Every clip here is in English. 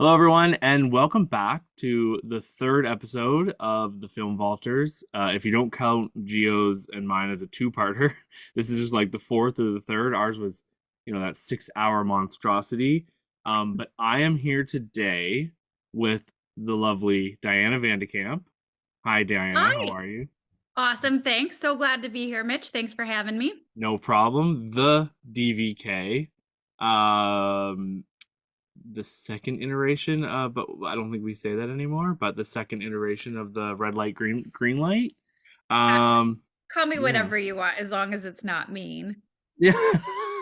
Hello, everyone, and welcome back to the third episode of the Film Vaulters. If you don't count Gio's and mine as a two-parter, this is just like the fourth or the third. Ours was, that 6-hour monstrosity. But I am here today with the lovely Diana Vandekamp. Hi, Diana. How Hi. are you? Awesome. Thanks. So glad to be here, Mitch. Thanks for having me. No problem. The DVK. Um, the second iteration, but I don't think we say that anymore, but the second iteration of the red light, green light. Uh, Um, Call me yeah. whatever you want, as long as it's not mean. Yeah.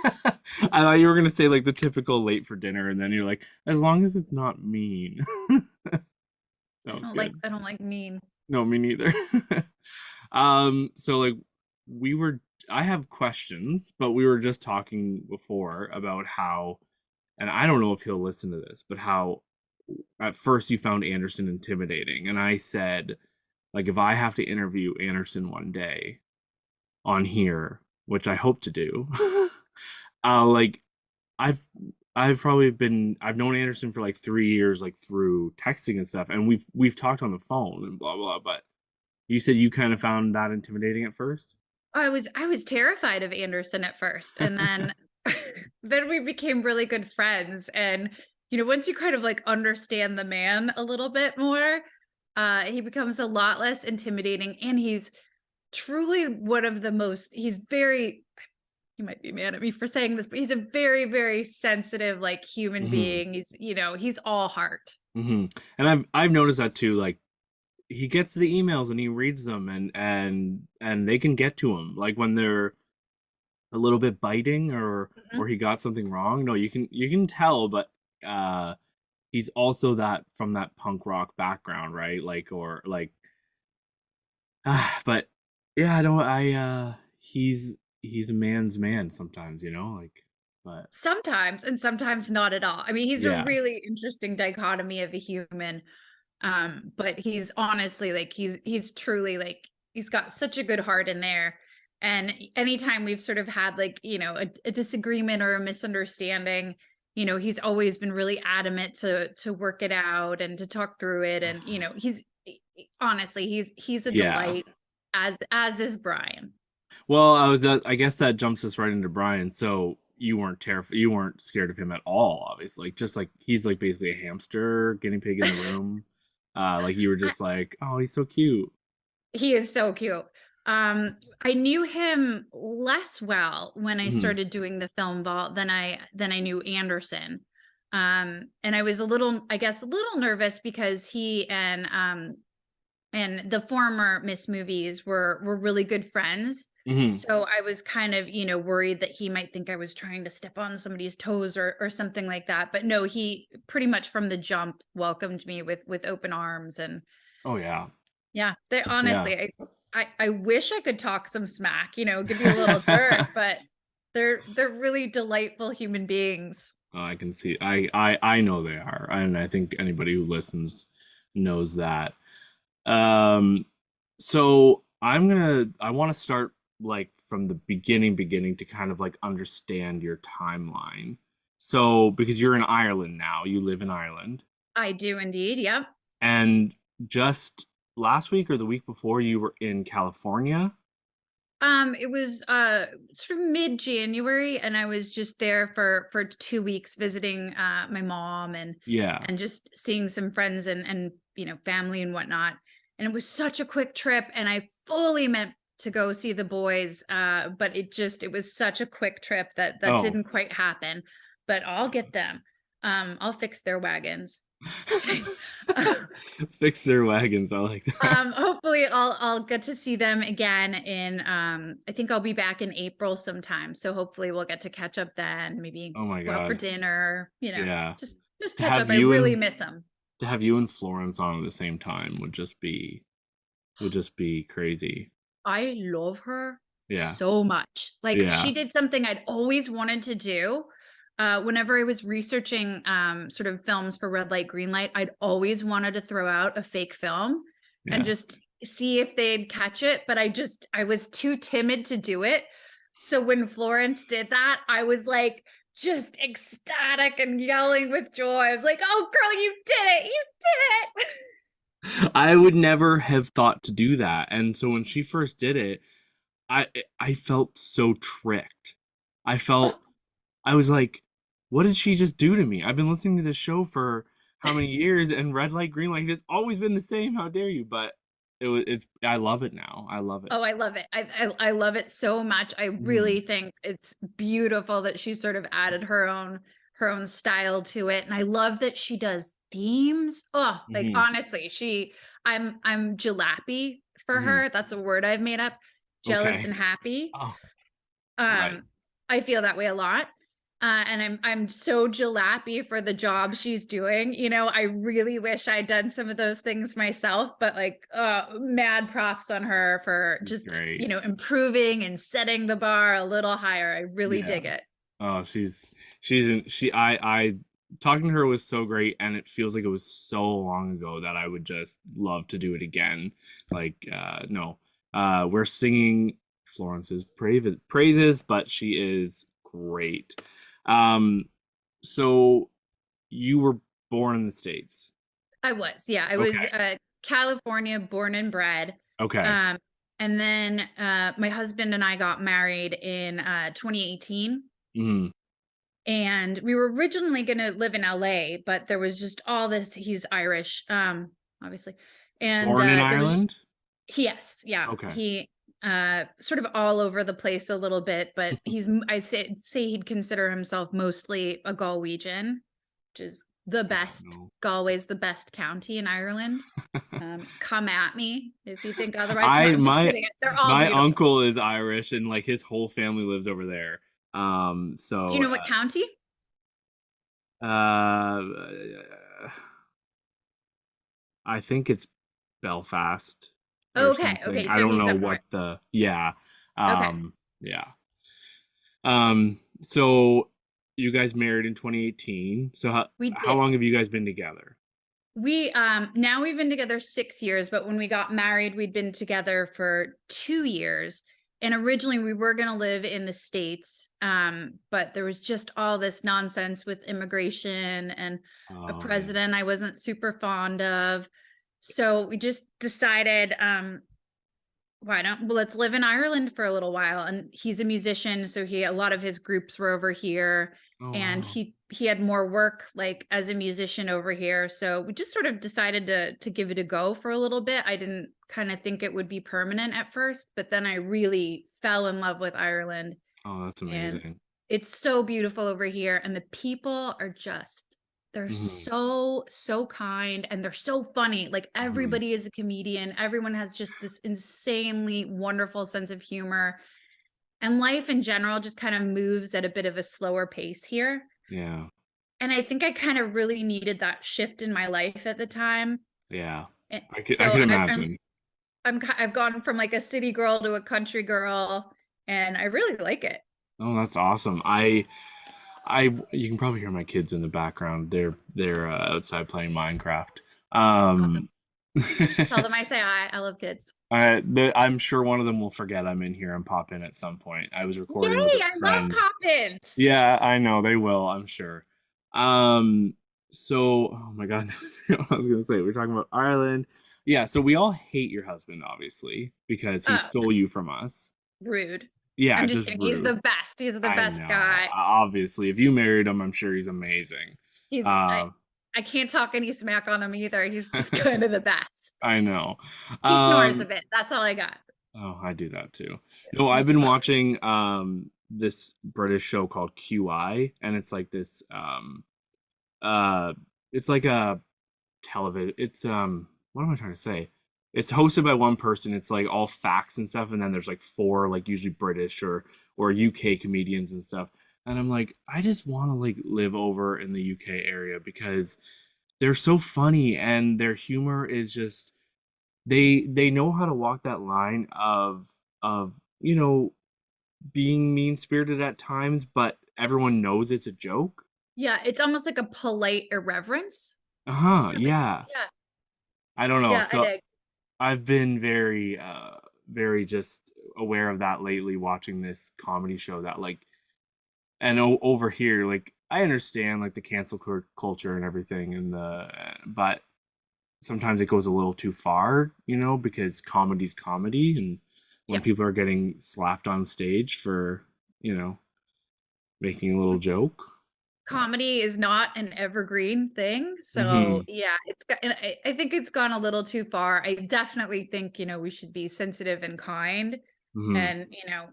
I thought you were gonna say like the typical late for dinner, and then you're like, as long as it's not mean. That was good. I don't like mean. No, me neither. So like we were I have questions, but we were just talking before about how, and I don't know if he'll listen to this, but how at first you found Anderson intimidating. And I said, like, if I have to interview Anderson one day on here, which I hope to do, like I've I've known Anderson for like 3 years, like through texting and stuff, and we've talked on the phone and blah blah. But you said you kind of found that intimidating at first. I was terrified of Anderson at first, and then then we became really good friends. And once you kind of like understand the man a little bit more, he becomes a lot less intimidating, and he's truly one of the most. He's very You might be mad at me for saying this, but he's a very, very sensitive, like human Mm-hmm. being. He's all heart. Mm-hmm. And I've noticed that too. Like he gets the emails and he reads them, and they can get to him. Like when they're a little bit biting, or Mhm. he got something wrong. No, you can tell, but uh he's also that from that punk rock background, right? Like or like but yeah, I don't I he's a man's man sometimes, like but Sometimes, and sometimes not at all. I mean, he's a yeah. really interesting dichotomy of a human. But he's honestly like he's truly like he's got such a good heart in there. And anytime we've sort of had like, a disagreement or a misunderstanding, he's always been really adamant to work it out and to talk through it. And he's honestly he's a Yeah. delight, as is Brian. Well, I guess that jumps us right into Brian. So you weren't scared of him at all, obviously. Like just like he's like basically a hamster guinea pig in the room. Like you were just like, oh, he's so cute. He is so cute. I knew him less well when I Hmm. started doing the film vault than I knew Anderson. And I was I guess, a little nervous because he and the former Miss Movies were really good friends. Hmm. So I was kind of, worried that he might think I was trying to step on somebody's toes or something like that. But no, he pretty much from the jump welcomed me with open arms. And Oh yeah. yeah, they Yeah. honestly, I wish I could talk some smack, give you a little dirt, but they're really delightful human beings. I can see. I know they are, and I think anybody who listens knows that. Um, so I want to start like from the beginning to kind of like understand your timeline. So because you're in Ireland now, you live in Ireland, I do indeed. Yep. and just last week or the week before, you were in California. It was sort of mid-January, and I was just there for 2 weeks visiting my mom Yeah. and just seeing some friends and family and whatnot. And it was such a quick trip, and I fully meant to go see the boys, but it was such a quick trip that Oh. didn't quite happen. But I'll get them. I'll fix their wagons. Just kidding. Fix their wagons. I like that. Hopefully I'll get to see them again in I think I'll be back in April sometime. So hopefully we'll get to catch up then, maybe Oh my go out for God. dinner, Yeah. just To catch have up. I you really and miss them. to have you and Florence on at the same time would just be crazy. I love her Yeah. so much. Like she Yeah. did something I'd always wanted to do. Whenever I was researching sort of films for red light, green light, I'd always wanted to throw out a fake film and Yeah. just see if they'd catch it. But I was too timid to do it. So when Florence did that, I was like just ecstatic and yelling with joy. I was like, "Oh, girl, you did it! You did it!" I would never have thought to do that. And so when she first did it, I felt so tricked. I felt I was like, what did she just do to me? I've been listening to this show for how many years and red light, green light, it's always been the same. How dare you? But it's I love it now. I love it. Oh, I love it. I love it so much. I Mhm. really think it's beautiful that she sort of added her own style to it. And I love that she does themes. Oh, like Mhm. honestly, I'm jalappy for Mhm. her. That's a word I've made up. Jealous Okay. and happy. Oh, right. Um, I feel that way a lot. And I'm so jalappy for the job she's doing. You know, I really wish I'd done some of those things myself, but like mad props on her for She's just, great. you know, improving and setting the bar a little higher. I really Yeah. dig it. Oh, she I talking to her was so great, and it feels like it was so long ago that I would just love to do it again. Like no. We're singing Florence's praises, but she is great. Um so you were born in the States. I was, yeah, I was Okay. California born and bred. Okay. Um, and then my husband and I got married in 2018. Mhm. And we were originally going to live in LA, but there was just all this. He's Irish, obviously, and Born in there was just Ireland? yes, yeah, Okay. he sort of all over the place a little bit, but I'd say he'd consider himself mostly a Galwegian, which is the I don't best. know. Galway's the best county in Ireland. Come at me if you think otherwise. No, I I'm just kidding. They're all my beautiful. uncle is Irish and like his whole family lives over there. Do you know what county? Uh I think it's Belfast or Okay, something. okay, I so don't he's know up north. what the yeah. Okay. Yeah. So you guys married in 2018. So We how did. long have you guys been together? We now we've been together 6 years, but when we got married, we'd been together for 2 years. And originally we were going to live in the States. But there was just all this nonsense with immigration and a Oh yeah. president I wasn't super fond of. So we just decided why don't well let's live in Ireland for a little while. And he's a musician, so he a lot of his groups were over here, Oh and wow. he had more work like as a musician over here. So we just sort of decided to give it a go for a little bit. I didn't kind of think it would be permanent at first, but then I really fell in love with Ireland, Oh, that's and amazing. it's so beautiful over here, and the people are just they're Hmm. so kind, and they're so funny. Like Hmm. everybody is a comedian. Everyone has just this insanely wonderful sense of humor. And life in general just kind of moves at a bit of a slower pace here. Yeah. And I think I kind of really needed that shift in my life at the time. Yeah. And I so could imagine. I've gone from like a city girl to a country girl, and I really like it. Oh, that's awesome. You can probably hear my kids in the background. They're outside playing Minecraft. Awesome. Um, Tell them I say hi. I love kids. I'm sure one of them will forget I'm in here and pop in at some point. I was recording with Yay! a I love friend. pop-ins. Yeah, I know they will, I'm sure. Um, oh my God, I was gonna say we're talking about Ireland. Yeah, so we all hate your husband, obviously, because he Oh, stole you from us. rude. Yeah, I'm it's just just kidding. He's rude. the best. He's the I best know. guy. Obviously, if you married him, I'm sure he's amazing. He's Uh, I can't talk any smack on him either. He's just kind of the best. I know. He snores a Um, bit. That's all I got. oh, I do that too. No, Me I've too. been watching this British show called QI, and it's like this uh it's like a television it's what am I trying to say? It's hosted by one person. It's like all facts and stuff, and then there's like four like usually British or UK comedians and stuff. And I'm like, I just want to like live over in the UK area because they're so funny and their humor is just they know how to walk that line of being mean spirited at times, but everyone knows it's a joke. Yeah, it's almost like a polite irreverence. Uh-huh, Yeah, but yeah. yeah, I don't know. yeah, I So dig. I've been very just aware of that lately watching this comedy show that like and over here, like I understand like the cancel culture and everything, and the but sometimes it goes a little too far, because comedy's comedy, and when Yeah. people are getting slapped on stage for, making a little joke. Comedy is not an evergreen thing. So Mm-hmm. yeah, and I think it's gone a little too far. I definitely think, we should be sensitive and kind. Mm-hmm. And,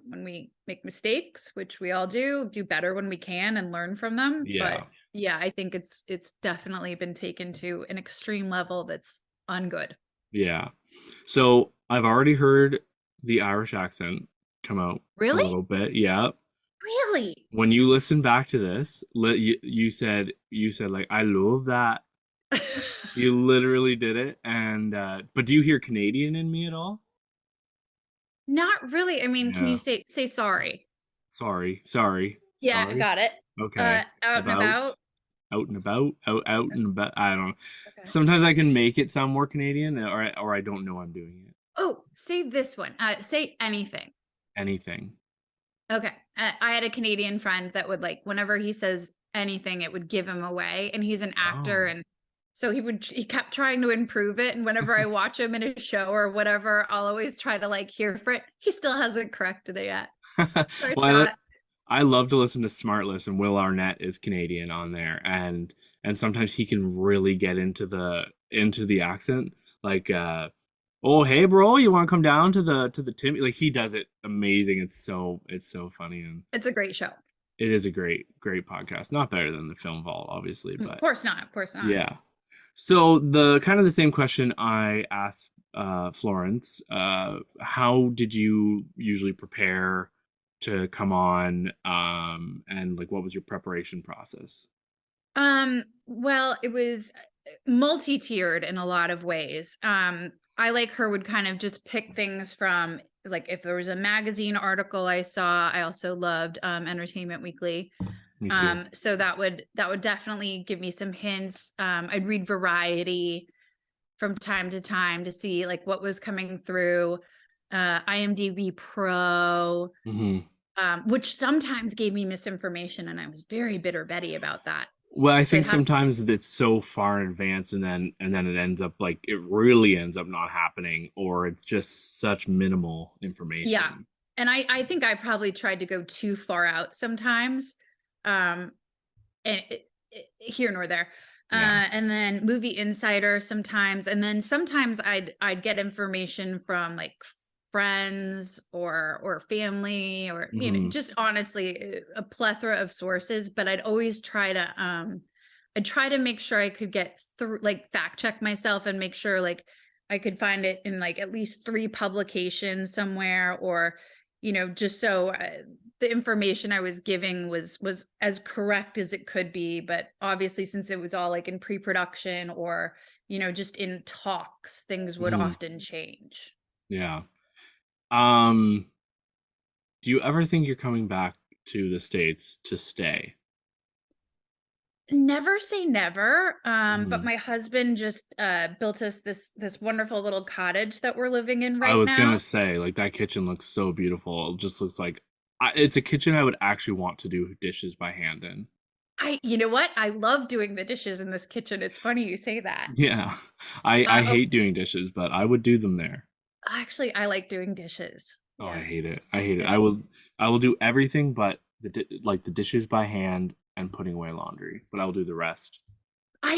when we make mistakes, which we all do better when we can and learn from them. But Yeah. yeah, I think it's definitely been taken to an extreme level that's ungood. Yeah. So I've already heard the Irish accent come out a Really? little bit. Yeah. Really? When you listen back to this, you said like I love that. You literally did it. And but do you hear Canadian in me at all? Not really. I mean, can you Yeah. say sorry? Sorry. Sorry. Yeah, I Sorry. got it. Okay. Out and About, about. out and about, out and about. I don't know. Okay. Sometimes I can make it sound more Canadian, or I don't know I'm doing it. Oh, say this one. Say anything. Anything. Okay. I had a Canadian friend that would like whenever he says anything, it would give him away. And he's an actor, Oh. and so he kept trying to improve it. And whenever I watch him in a show or whatever, I'll always try to like hear for it. He still hasn't corrected it yet. So I Well, thought, I love to listen to Smartless, and Will Arnett is Canadian on there, and sometimes he can really get into the accent, like oh hey bro, you want to come down to the Tim? Like he does it amazing. It's so funny, and it's a great show. it is a great podcast. Not better than the Film Vault, obviously, Of but course not. Of course not. yeah. So the kind of the same question I asked Florence. How did you usually prepare to come on? And like, what was your preparation process? Well, it was multi-tiered in a lot of ways. I like her would kind of just pick things from like if there was a magazine article I saw. I also loved Entertainment Weekly. Me too. So that would definitely give me some hints. I'd read Variety from time to time to see like what was coming through. IMDb Pro, Hmm. which sometimes gave me misinformation, and I was very bitter Betty about that. Well, I So I'd think have sometimes it's so far in advance, and then it ends up like it really ends up not happening, or it's just such minimal Yeah. information. And I think I probably tried to go too far out sometimes. Um, and here nor there. Yeah. And then Movie Insider sometimes, and then sometimes I'd get information from like friends or family or Hmm. just honestly a plethora of sources. But I'd always try to I'd try to make sure I could get through like fact check myself and make sure like I could find it in like at least three publications somewhere or just so the information I was giving was as correct as it could be. But obviously, since it was all like in pre-production or just in talks, things would Hmm. often change. Yeah. Um, do you ever think you're coming back to the States to stay? Never say never. But Mhm. my husband just built us this wonderful little cottage that we're living in I right was gonna now. say, like, that kitchen looks so beautiful. It just looks like it's a kitchen I would actually want to do dishes by hand in. You know what? I love doing the dishes in this kitchen. It's funny you say that. Yeah. I Oh, hate doing dishes, but I would do them there. actually, I like doing dishes. Oh, I Yeah. hate it. I hate it. Yeah. I will do everything but like the dishes by hand and putting away laundry, but I will do the rest.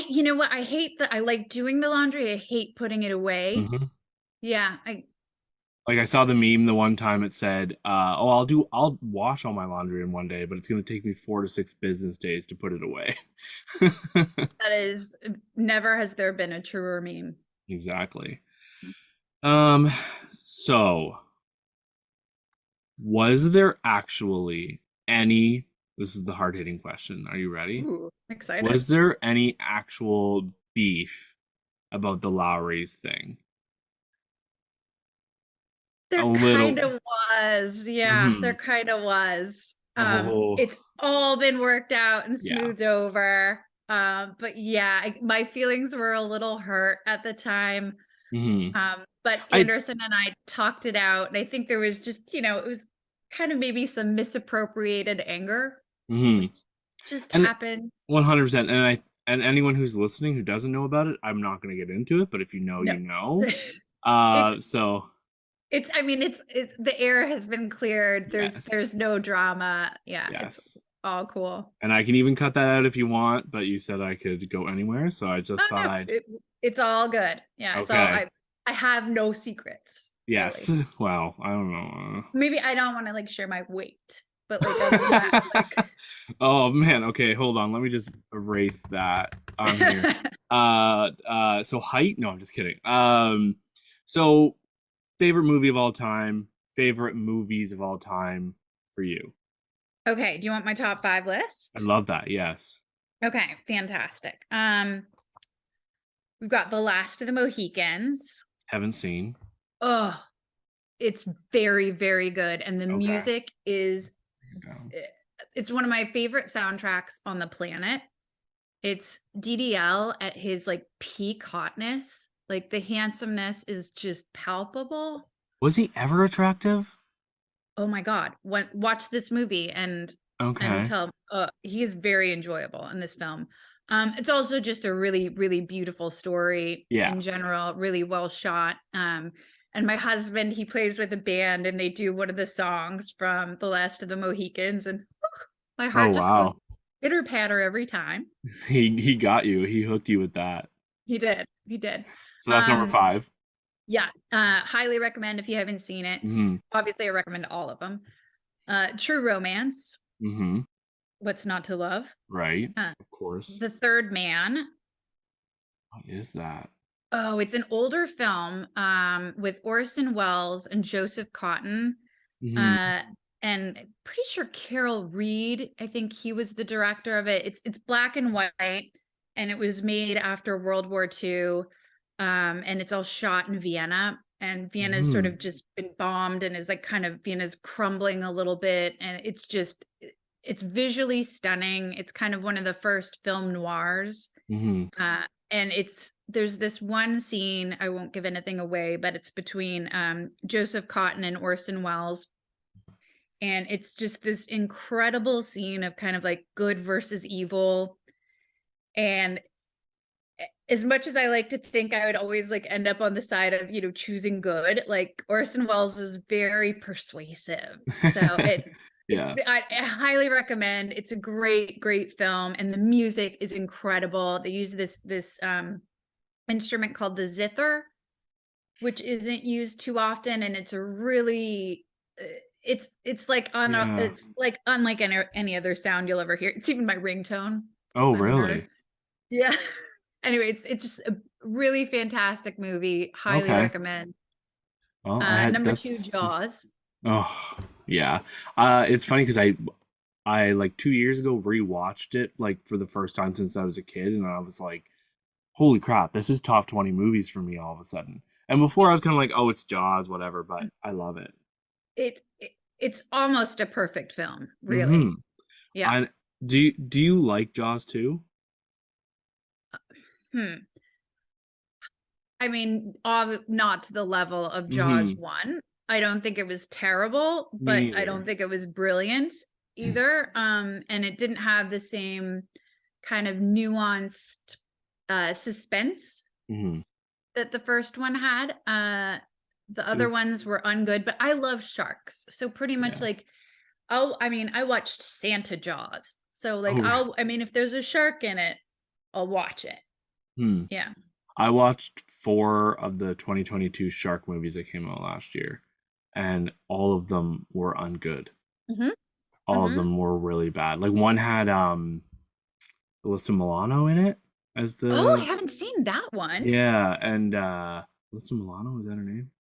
You know what? I hate that. I like doing the laundry. I hate putting it away. Hmm. Yeah. Like I saw the meme the one time it said, "Oh, I'll wash all my laundry in one day, but it's gonna take me 4 to 6 business days to put it away." That is never has there been a truer meme. Exactly. Um, so was there actually any, this is the hard-hitting question. Are you ready? Ooh, excited. Was there any actual beef about the Lowry's thing? A There kind little. of was. Yeah, there Hmm. kind of was. Oh, It's all been worked out and yeah. smoothed over. But yeah, my feelings were a little hurt at the time. Hmm. But I Anderson and I talked it out, and I think there was just, it was kind of maybe some misappropriated anger. Hmm. Just And happens. 100%. And anyone who's listening who doesn't know about it, I'm not going to get into it. But if you know, No. you know. It's So I mean, the air has been cleared. yes, There's no drama. Yeah, it's yes. all cool. And I can even cut that out if you want. But you said I could go anywhere, so I just Oh thought no, I'd. it's all good. Yeah, it's all Okay. I have no secrets, Yes. really. Well, I don't know. Maybe I don't want to like share my weight, but like other than that, like Oh man, okay, hold on. Let me just erase that on here. So height? No, I'm just kidding. So favorite movie of all time, favorite movies of all time for you. Okay, do you want my top 5 I list? love that. Yes. Okay, fantastic. We've got The Last of the Mohicans. Haven't seen. Oh, it's very, very good. And the Okay. music is, Down. eh, it's one of my favorite soundtracks on the planet. It's DDL at his like peak hotness. Like the handsomeness is just palpable. Was he ever attractive? Oh my God. Watch this movie and Okay. tell he is very enjoyable in this film. It's also just a really, really beautiful story Yeah. in general, really well shot. And my husband, he plays with a band and they do one of the songs from The Last of the Mohicans, and my Oh heart just goes wow. pitter patter every time. He got you. He hooked you with that. He did. He did. So that's number Um, 5. yeah, highly recommend if you haven't seen it. Mm-hmm. Obviously, I recommend all of them. True Romance, Mm-hmm. What's Not to Love. Right. Uh, Of course. The Third Man. What is that? Oh, it's an older film with Orson Welles and Joseph Cotton. Mm-hmm. Uh, and pretty sure Carol Reed, I think he was the director of it. It's black and white, and it was made after World War II. And it's all shot in Vienna. And Vienna's sort Mm-hmm. of just been bombed and is like kind of Vienna's crumbling a little bit. And it's visually stunning. It's kind of one of the first film noirs. Mm-hmm. And there's this one scene, I won't give anything away, but it's between Joseph Cotton and Orson Welles. And it's just this incredible scene of kind of like good versus evil. And as much as I like to think I would always like end up on the side of, choosing good, like Orson Welles is very persuasive. So Yeah. I highly recommend. It's a great, great film, and the music is incredible. They use this instrument called the zither, which isn't used too often, and it's a really it's like Yeah. it's like unlike any other sound you'll ever hear. It's even my ringtone because Oh, I'm a nerd. really? Yeah. Anyway, it's just a really fantastic movie. Highly Okay. recommend. Well, I had Number 2, that's Jaws. oh, yeah. It's funny because I like 2 years ago rewatched it like for the first time since I was a kid, and I was like, holy crap, this is top 20 movies for me all of a sudden. And before I was kind of like, oh, it's Jaws, whatever, but I love it. It's almost a perfect film, Mm-hmm. really. Yeah. I do you like Jaws too? Hmm. I mean, not to the level of Jaws Mm-hmm. 1. I don't think it was terrible, Me but I neither. don't think it was brilliant either. And it didn't have the same kind of nuanced suspense Mm-hmm. that the first one had. The other Is ones were ungood, but I love sharks. So pretty much yeah. like I mean, I watched Santa Jaws. So like Oh, I mean, if there's a shark in it, I'll watch it. hmm. Yeah. I watched 4 of the 2022 shark movies that came out last year, and all of them were ungood. Hmm. All of Hmm. them were really bad. Like one had Alyssa Milano in it as Oh, I the haven't seen that one. yeah, and Alyssa Milano, is that her name?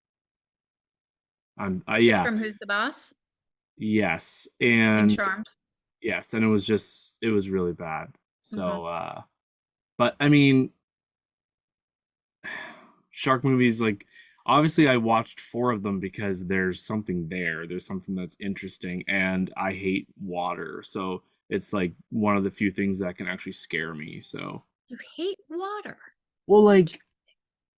Yeah, From Who's the Boss yes, and and Charmed. yes, and it was really bad. Hmm. So, but I mean, shark movies, like obviously I watched 4 of them because there's something there. There's something that's interesting, and I hate water, so it's like one of the few things that can actually scare me. So, You hate water. well, like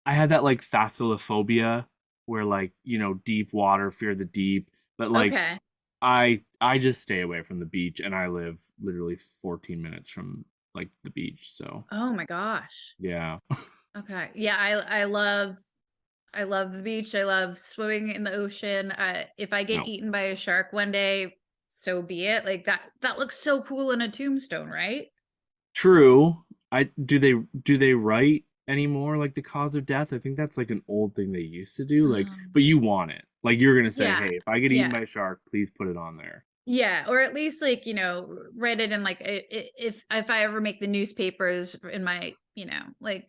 I had that like thalassophobia where like, deep water, fear the deep, but like Okay. I just stay away from the beach, and I live literally 14 minutes from like the beach, so Oh my gosh. yeah. Okay. Yeah, I love the beach. I love swimming in the ocean. If I get No. eaten by a shark one day, so be it. Like that looks so cool in a tombstone, right? True. I do they write anymore like the cause of death? I think that's like an old thing they used to do. Like, Um, but you want it. Like you're gonna say, yeah. hey, if I get eaten Yeah. by a shark, please put it on there. Yeah, or at least like, write it in like if I ever make the newspapers in my, like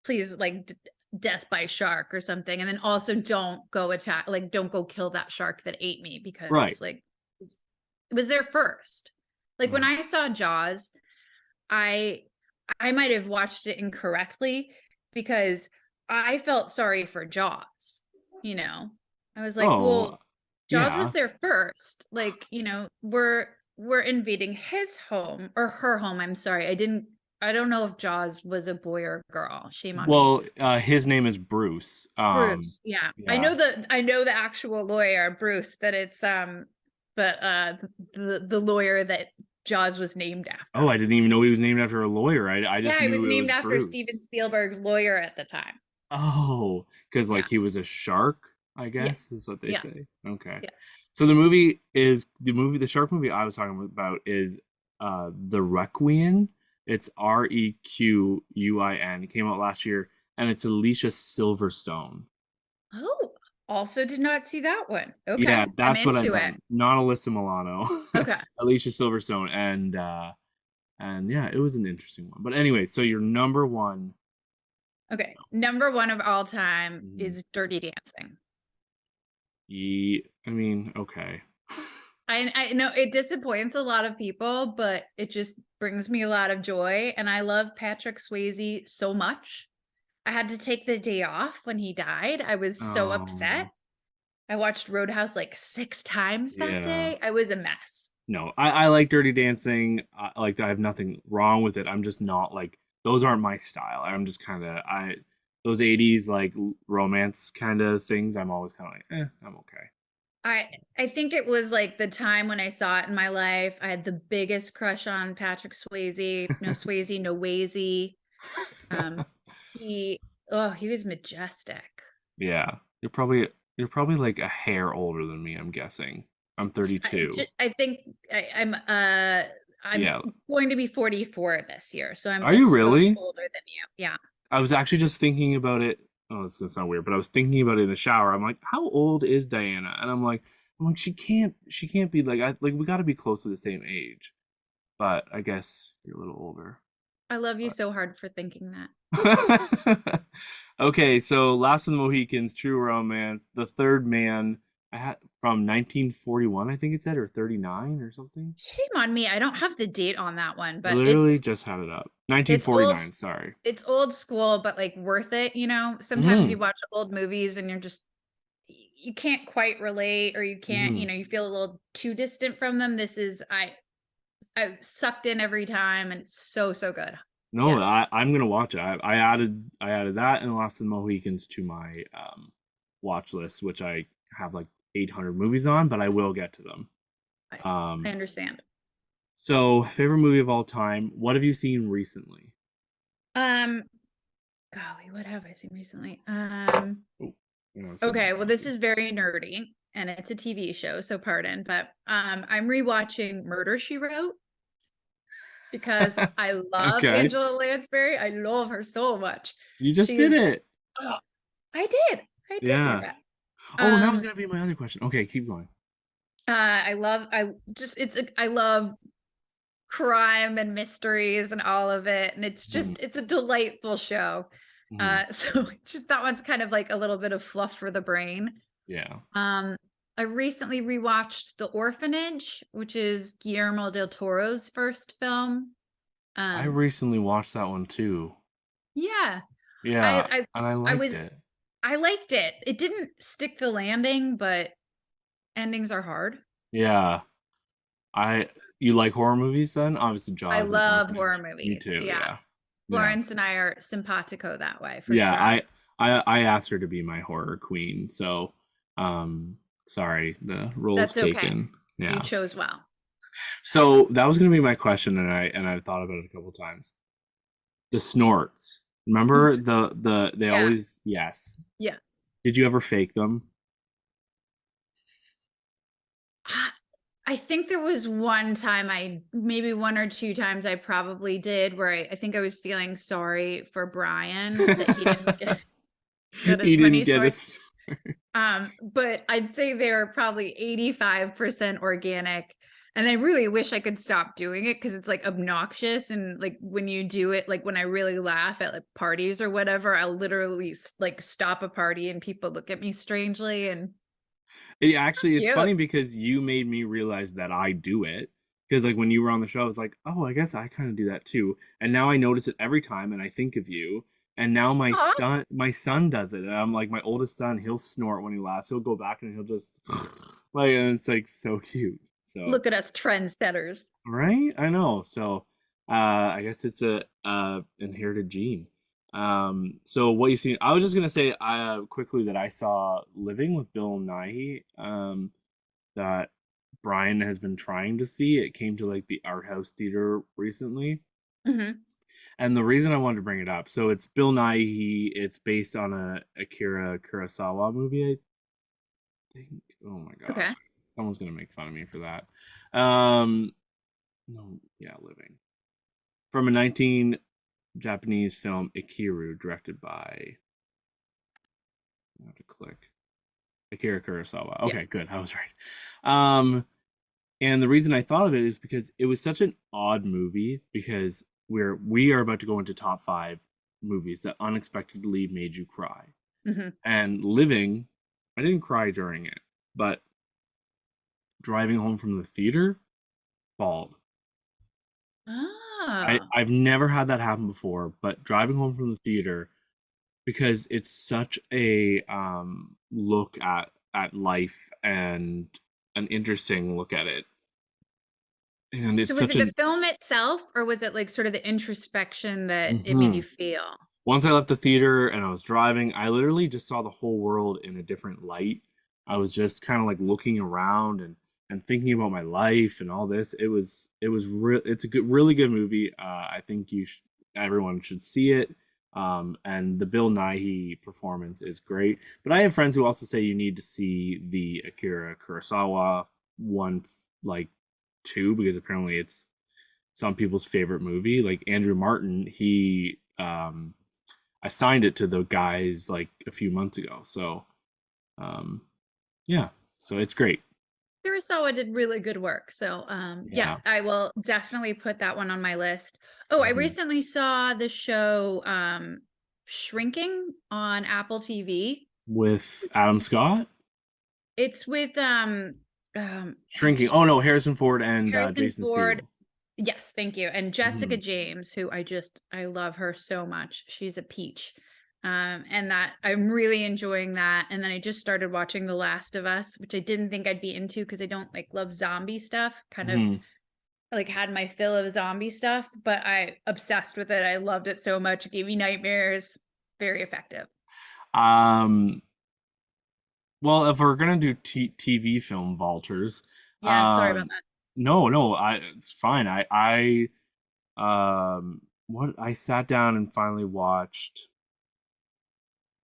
please like death by shark or something, and then also don't go attack, like don't go kill that shark that ate me Right. because like it was there first. Like when Ugh. I saw Jaws, I I might have watched it incorrectly because I felt sorry for Jaws, you know. I was like, Oh, well, Jaws yeah. was there first. Like, we're invading his home or her home. I'm sorry. I don't know if Jaws was a boy or a girl. Shame on me. Well, his name is Bruce. Bruce. Yeah. Yeah. I know the actual lawyer, Bruce, that it's but the lawyer that Jaws was named Oh, after. I didn't even know he was named after a lawyer. I just Yeah, it was knew it named was after Bruce. Steven Spielberg's lawyer at the time. Oh, because Yeah. like he was a shark, I Yeah. guess is what they Yeah. say. Okay. Yeah. So the shark movie I was talking about is The Requiem. It's Requuin. It came out last year, and it's Alicia Silverstone. Oh, also did not see that one. Yeah, Okay. I'm that's what I into it. meant. Not Alyssa Milano. Okay. Alicia Silverstone, and yeah, it was an interesting one. But anyway, so your number one. Okay. Number one of all time Mhm. is Dirty Dancing. I mean, okay. I know it disappoints a lot of people, but it just brings me a lot of joy. And I love Patrick Swayze so much. I had to take the day off when he died. I was so upset. Um, I watched Roadhouse like 6 times that yeah. day. I was a mess. No, I like Dirty Dancing. Like I have nothing wrong with it. I'm just not like those aren't my style. I'm just kind of I those 80s like romance kind of things. I'm always kind of like, I'm okay. I think it was like the time when I saw it in my life. I had the biggest crush on Patrick Swayze. No Swayze, no Wazy. Um, he he was majestic. Yeah, you're probably like a hair older than me. I'm guessing. I'm 32. I think I'm Yeah. going to be 44 this year, so I'm Are a you skosh really? older than you. Yeah. I was actually just thinking about it. Oh, it's gonna sound weird, but I was thinking about it in the shower. I'm like, how old is Diana? And I'm like, she can't be like, we got to be close to the same age. But I guess you're a little older. I love you But so hard for thinking that. okay, so Last of the Mohicans, True Romance, The Third Man, I had from 1941, I think it said, or 39 or something. Shame on me. I don't have the date on that one, I but literally just had it up. it's old 1949, sorry. it's old school, but like worth it. Sometimes you Mm-hmm. watch old movies and you can't quite relate, or you can't, Mm-hmm. you feel a little too distant from them. This is I sucked in every time, and it's so so good. No, Yeah. I'm gonna watch it. I added that and Lost in the Mohicans to my watch list, which I have like 800 movies on, but I will get to them. I, I Um, understand. so favorite movie of all time. What have you seen recently? Um, golly, what have I seen recently? Oh, I know, sip my Okay, well, this coffee. is very nerdy and it's a TV show, so pardon, but I'm rewatching Murder She Wrote because I love Okay, Angela Lansbury. I love her so much. you just did She's it. oh, I did. I did do Yeah. that. Oh, and that was Um gonna be my other question. Okay, keep going. I love crime and mysteries and all of it, and Mhm, it's a delightful show. mhm. So it's just that one's kind of like a little bit of fluff for the brain. Yeah, Um, I recently rewatched The Orphanage, which is Guillermo del Toro's first film. I Um, recently watched that one too. yeah, Yeah, I and I I liked was it. I liked it. It didn't stick the landing, but endings are hard. Yeah, I you like horror movies then? Obviously, I Jaws and love horror Orphanage. Me movies. too. Yeah. Yeah, yeah, Florence and I are simpatico that way for yeah. sure. I asked her to be my horror queen, so Sorry, the role's That's okay. taken. You Yeah. chose well. So that was gonna be my question, and I thought about it a couple times. The snorts. Mhm. Remember the they Yeah. always yes. Yeah. Did you ever fake them? Ah, I think there was one time I maybe 1 or 2 times I probably did where I think I was feeling sorry for Brian that he didn't get He as didn't many get swords. us. But I'd say they're probably 85% organic. And I really wish I could stop doing it because it's like obnoxious. And like when you do it, like when I really laugh at like parties or whatever, I'll literally like stop a party and people look at me strangely and It actually it's cute. funny because you made me realize that I do it. Because like when you were on the show, I was like, oh, I guess I kind of do that too. And now I notice it every time, and I think of you. And now Aw, my son does it. And I'm like, my oldest son, he'll snort when he laughs. He'll go back and he'll just like, and it's like so cute. So look at us trendsetters. right, I know. So I guess it's a inherited gene. So what you see, I was just gonna say quickly that I saw Living with Bill Nighy. That Brian has been trying to see. It came to like the art house theater recently. Mhm. And the reason I wanted to bring it up, so it's Bill Nighy, it's based on a Akira Kurosawa movie, I think. Oh my Okay. gosh. Someone's gonna make fun of me for that. Um no, yeah, Living. From a 19 Japanese film Ikiru, directed by I have to click. Akira Kurosawa. Yeah. Okay, good. I was right. Um And the reason I thought of it is because it was such an odd movie because we are about to go into top 5 movies that unexpectedly made you cry. Mhm. And Living, I didn't cry during it, but driving home from the theater, bawled. Oh. I've never had that happen before, but driving home from the theater because it's such a look at life and an interesting look at it. And So it's was such it the an film itself or was it like sort of the introspection that it made you Mhm. feel? Once I left the theater and I was driving, I literally just saw the whole world in a different light. I was just kind of like looking around and thinking about my life and all this. It's a good really good movie. I think everyone should see it. And the Bill Nighy performance is great. But I have friends who also say you need to see the Akira Kurosawa one like two because apparently it's some people's favorite movie. Like Andrew Martin, he I signed it to the guys like a few months ago. So um yeah, so it's great. Kurosawa did really good work. So, yeah, Yeah. I will definitely put that one on my list. Oh, I Mhm. recently saw the show Shrinking on Apple TV. With Adam Scott, It's with oh Shrinking. Oh no, Harrison Ford and Harrison Jason Ford. Segel. Yes, thank you. And Jessica Mhm. James, who I love her so much. She's a peach. And that I'm really enjoying that. And then I just started watching The Last of Us, which I didn't think I'd be into because I don't like love zombie stuff. Kind of Mhm. like had my fill of zombie stuff, but I obsessed with it. I loved it so much. It gave me nightmares. Very effective. Um well, if we're gonna do TV film vaulters, Yeah, sorry about that. no, no, I it's fine. What I sat down and finally watched.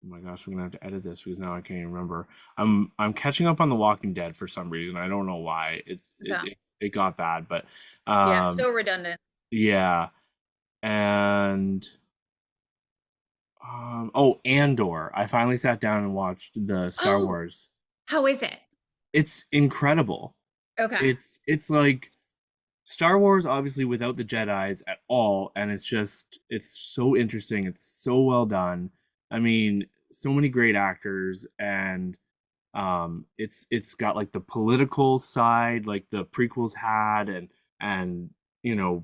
Oh my gosh, we're gonna have to edit this because now I can't even remember. I'm catching up on The Walking Dead for some reason. I don't know why. Yeah. It got bad, but Yeah, um so redundant. yeah. And oh, Andor. I finally sat down and watched the Star Oh, Wars. how is it? It's incredible. Okay. It's like Star Wars obviously without the Jedis at all, and it's so interesting. It's so well done. I mean, so many great actors and it's got like the political side like the prequels had and you know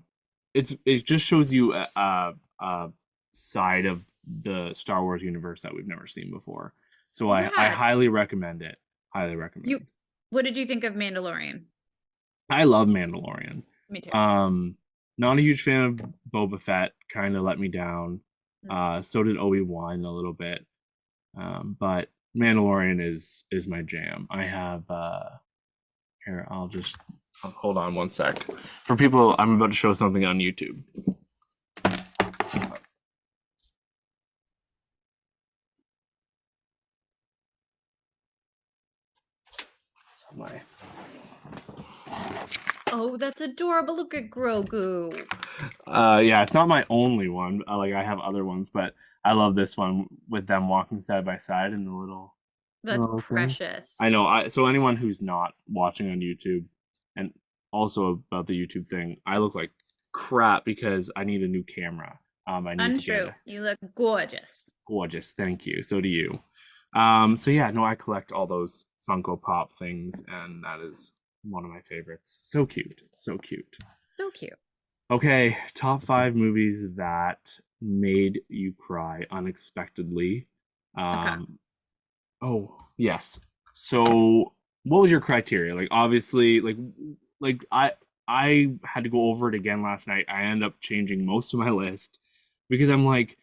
it just shows you a side of the Star Wars universe that we've never seen before, so I Rad. highly recommend it, highly You recommend. what did you think of Mandalorian? I love Mandalorian. Me too. um Not a huge fan of Boba Fett, kind of let me down. Mm. So did Obi-Wan a little bit, but Mandalorian is my jam. I have here. Hold on one sec. For people, I'm about to show something on YouTube. My Oh, that's adorable. Look at Grogu. yeah, it's not my only one. Like I have other ones, but I love this one with them walking side by side in the That's little thing. precious. I know. So anyone who's not watching on YouTube, and also about the YouTube thing, I look like crap because I need a new camera. I need to get Untrue. You look gorgeous. gorgeous. Thank you. So do you. So yeah, no, I collect all those Funko Pop things, and that is one of my favorites. So cute. So cute. So cute. Okay, top 5 movies that made you cry unexpectedly. Okay. Oh, yes. So, what was your criteria? Like, obviously, like I had to go over it again last night. I end up changing most of my list because I'm like,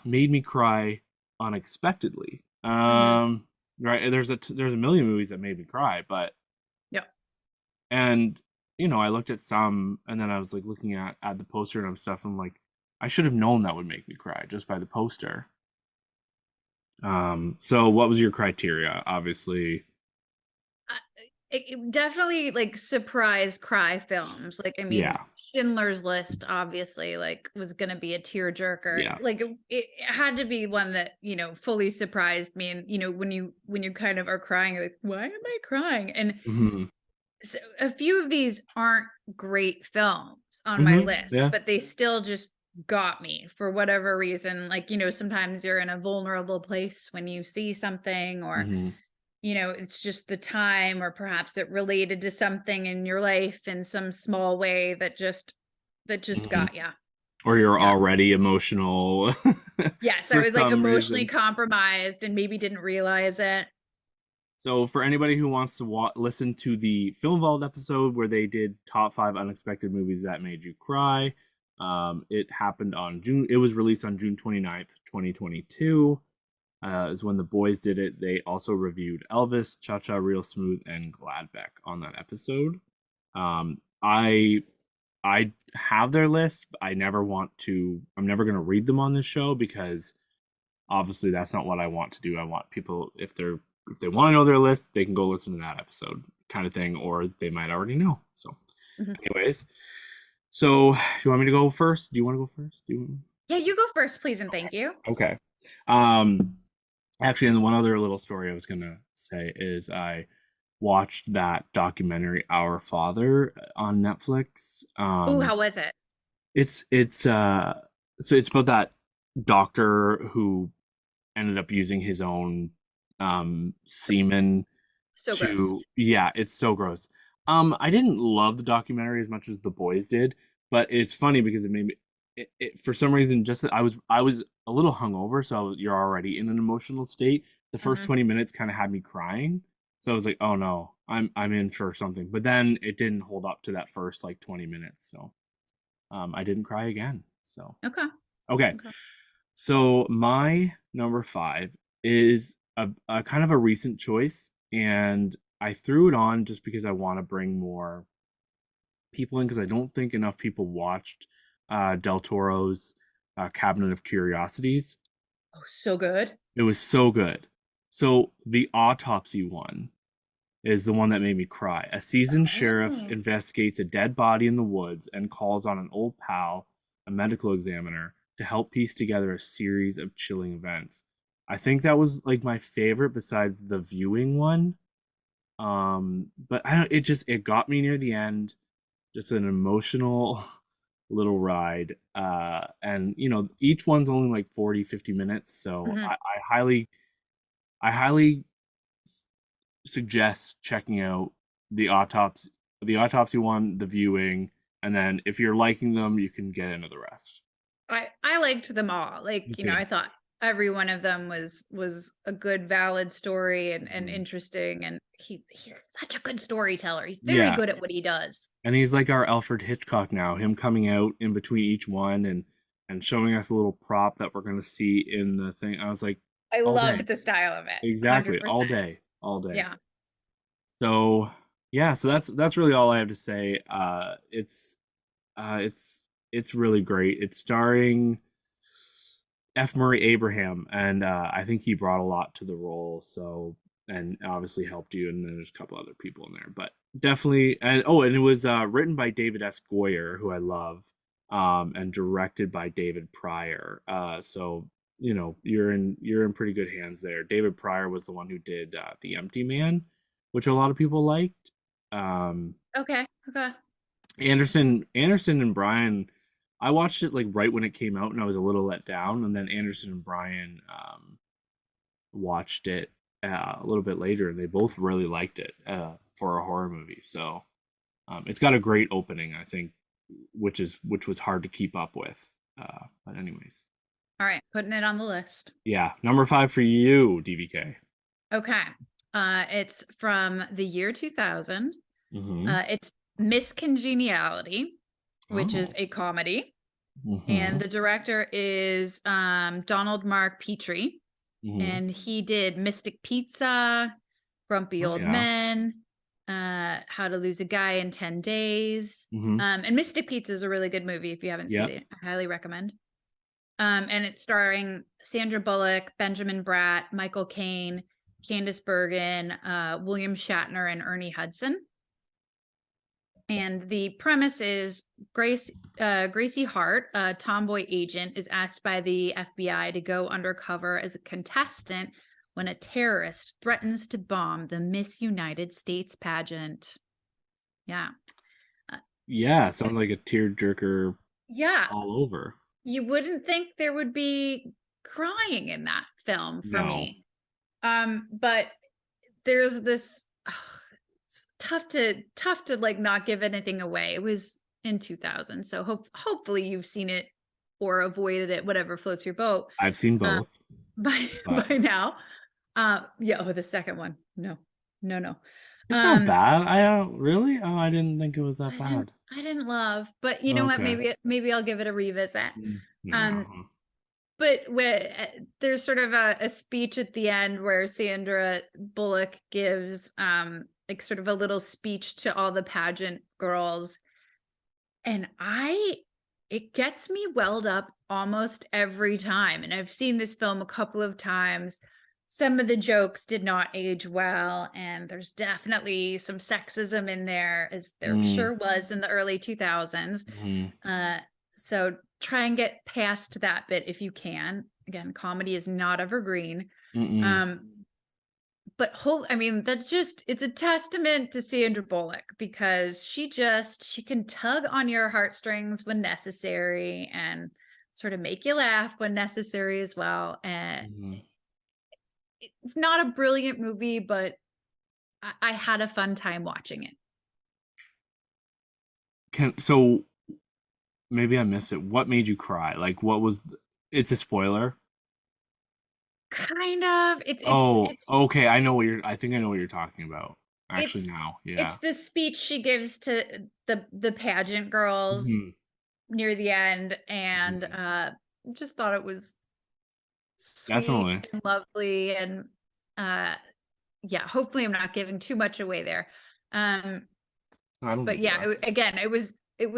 made me cry unexpectedly. Mm-hmm. Right? There's a million movies that made me cry, but Yep. and I looked at some, and then I was like looking at the poster and stuff. I'm like, I should have known that would make me cry just by the poster. So what was your criteria? Obviously, It definitely like surprise cry films. Like, I mean, yeah, Schindler's List obviously like was gonna be a tearjerker. yeah, Like it had to be one that, fully surprised me. And when you kind of are crying, you're like, why am I crying? And hmm so a few of these aren't great films on my list, yeah, but they still just got me for whatever reason. Like, sometimes you're in a vulnerable place when you see something, or hmm it's just the time, or perhaps it related to something in your life in some small way that just hmm got you. or you're Yeah. already emotional Yes, I for was like some emotionally reason. compromised and maybe didn't realize it. So for anybody who wants to listen to the Film Vault episode where they did top 5 unexpected movies that made you cry, it happened on June. It was released on June 29th, 2022. Is when the boys did it. They also reviewed Elvis, Cha Cha Real Smooth, and Gladbeck on that episode. I have their list. But I never want to. I'm never going to read them on this show because obviously that's not what I want to do. I want people, if they want to know their list, they can go listen to that episode kind of thing, or they might already know. So, Mhm. anyways, so do you want me to go first? Do you want to go first? Do you? Yeah, you go first, please, and thank you. Okay. Um, Actually, and one other little story I was gonna say is I watched that documentary Our Father on Netflix. Oh, how was it? It's so it's about that doctor who ended up using his own semen So gross. to, yeah, it's so gross. I didn't love the documentary as much as the boys did, but it's funny because it made me for some reason, just that I was a little hungover, so you're already in an emotional state. The first Hmm. 20 minutes kind of had me crying. So I was like, "Oh no, I'm in for something." But then it didn't hold up to that first like 20 minutes. So I didn't cry again. So Okay. okay. Okay. So my number 5 is a kind of a recent choice, and I threw it on just because I want to bring more people in because I don't think enough people watched Del Toro's Cabinet of Curiosities. Oh, so good. It was so good. So the autopsy one is the one that made me cry. A seasoned sheriff Oh. investigates a dead body in the woods and calls on an old pal, a medical examiner, to help piece together a series of chilling events. I think that was like my favorite besides the viewing one. But I don't, it got me near the end. Just an emotional little ride. And each one's only like 40, 50 minutes, so Mhm. I highly suggest checking out the autopsy the autopsy one, the viewing, and then if you're liking them, you can get into the rest. I liked them all. Me Like, too. I thought every one of them was a good, valid story and Mhm. interesting. And he's such a good storyteller. He's very Yeah, good at what he does. and he's like our Alfred Hitchcock now. Him coming out in between each one and showing us a little prop that we're gonna see in the thing. I was like, I all day. loved the style of it. Exactly, 100%. all day, all day. Yeah. So yeah, so that's really all I have to say. It's really great. It's starring F. Murray Abraham, and I think he brought a lot to the role. So and obviously helped you, and then there's a couple other people in there, but definitely. And oh, and it was written by David S. Goyer, who I love, and directed by David Pryor. So you're in pretty good hands there. David Pryor was the one who did The Empty Man, which a lot of people liked. Um, Okay. Okay. Anderson and Brian, I watched it like right when it came out, and I was a little let down. And then Anderson and Brian watched it a little bit later, and they both really liked it for a horror movie. So it's got a great opening, I think, which was hard to keep up with. But anyways, All right. Putting it on the list. yeah, number 5 for you, DVK. Okay. It's from the year 2000. Mm-hmm. It's Miss Congeniality, which is Oh. a comedy. And Mm-hmm. the director is Donald Mark Petrie. Mm-hmm. And he did Mystic Pizza, Grumpy Oh Old yeah. Men, How to Lose a Guy in 10 Days. Mm-hmm. And Mystic Pizza is a really good movie if you haven't seen Yep. it. I highly recommend. And it's starring Sandra Bullock, Benjamin Bratt, Michael Caine, Candice Bergen, William Shatner, and Ernie Hudson. And the premise is Gracie Hart, a tomboy agent, is asked by the FBI to go undercover as a contestant when a terrorist threatens to bomb the Miss United States pageant. Yeah. Yeah, sounds like a tearjerker Yeah. all over. You wouldn't think there would be crying in that film for No. me. But there's this it's tough to like not give anything away. It was in 2000, so hopefully you've seen it or avoided it, whatever floats your boat. I've seen Uh, both, by but by now. Yeah, oh, the second one. No. No, no. it's not Um, bad. I don't really. Oh, I didn't think it was that bad. I didn't love, but you know what? Okay. Maybe I'll give it a revisit. Um, Yeah. but there's sort of a speech at the end where Sandra Bullock gives like sort of a little speech to all the pageant girls, and it gets me welled up almost every time. And I've seen this film a couple of times. Some of the jokes did not age well, and there's definitely some sexism in there, as there Mm, sure was in the early 2000s. mm, So try and get past that bit if you can. Again, comedy is not evergreen. mm. Um, but I mean, it's a testament to Sandra Bullock, because she can tug on your heartstrings when necessary and sort of make you laugh when necessary as well. And Mm. it's not a brilliant movie, but I had a fun time watching it. So maybe I missed it. What made you cry? Like, it's a spoiler. Kind of. Oh, okay. I think I know what you're talking about. Actually, It's now, it's yeah. the speech she gives to the pageant girls Hmm. near the end, and Hmm. just thought it was sweet Definitely. and lovely, and uh yeah, hopefully I'm not giving too much away there. Um I don't but think you yeah, are. again, it was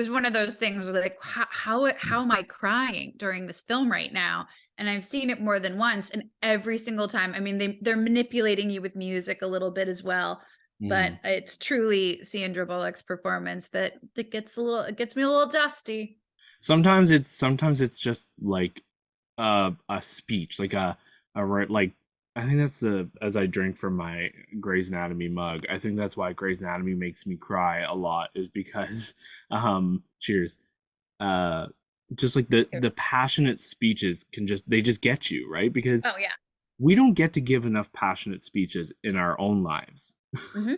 one of those things where like how am I crying during this film right now? And I've seen it more than once, and every single time, I mean, they're manipulating you with music a little bit as well, but Mm. it's truly Sandra Bullock's performance that it gets me a little dusty. Sometimes it's just like a speech, like like I think that's the as I drink from my Grey's Anatomy mug. I think that's why Grey's Anatomy makes me cry a lot is because cheers. Uh just like the passionate speeches they just get you, right? Because Oh yeah. we don't get to give enough passionate speeches in our own lives, Hmm.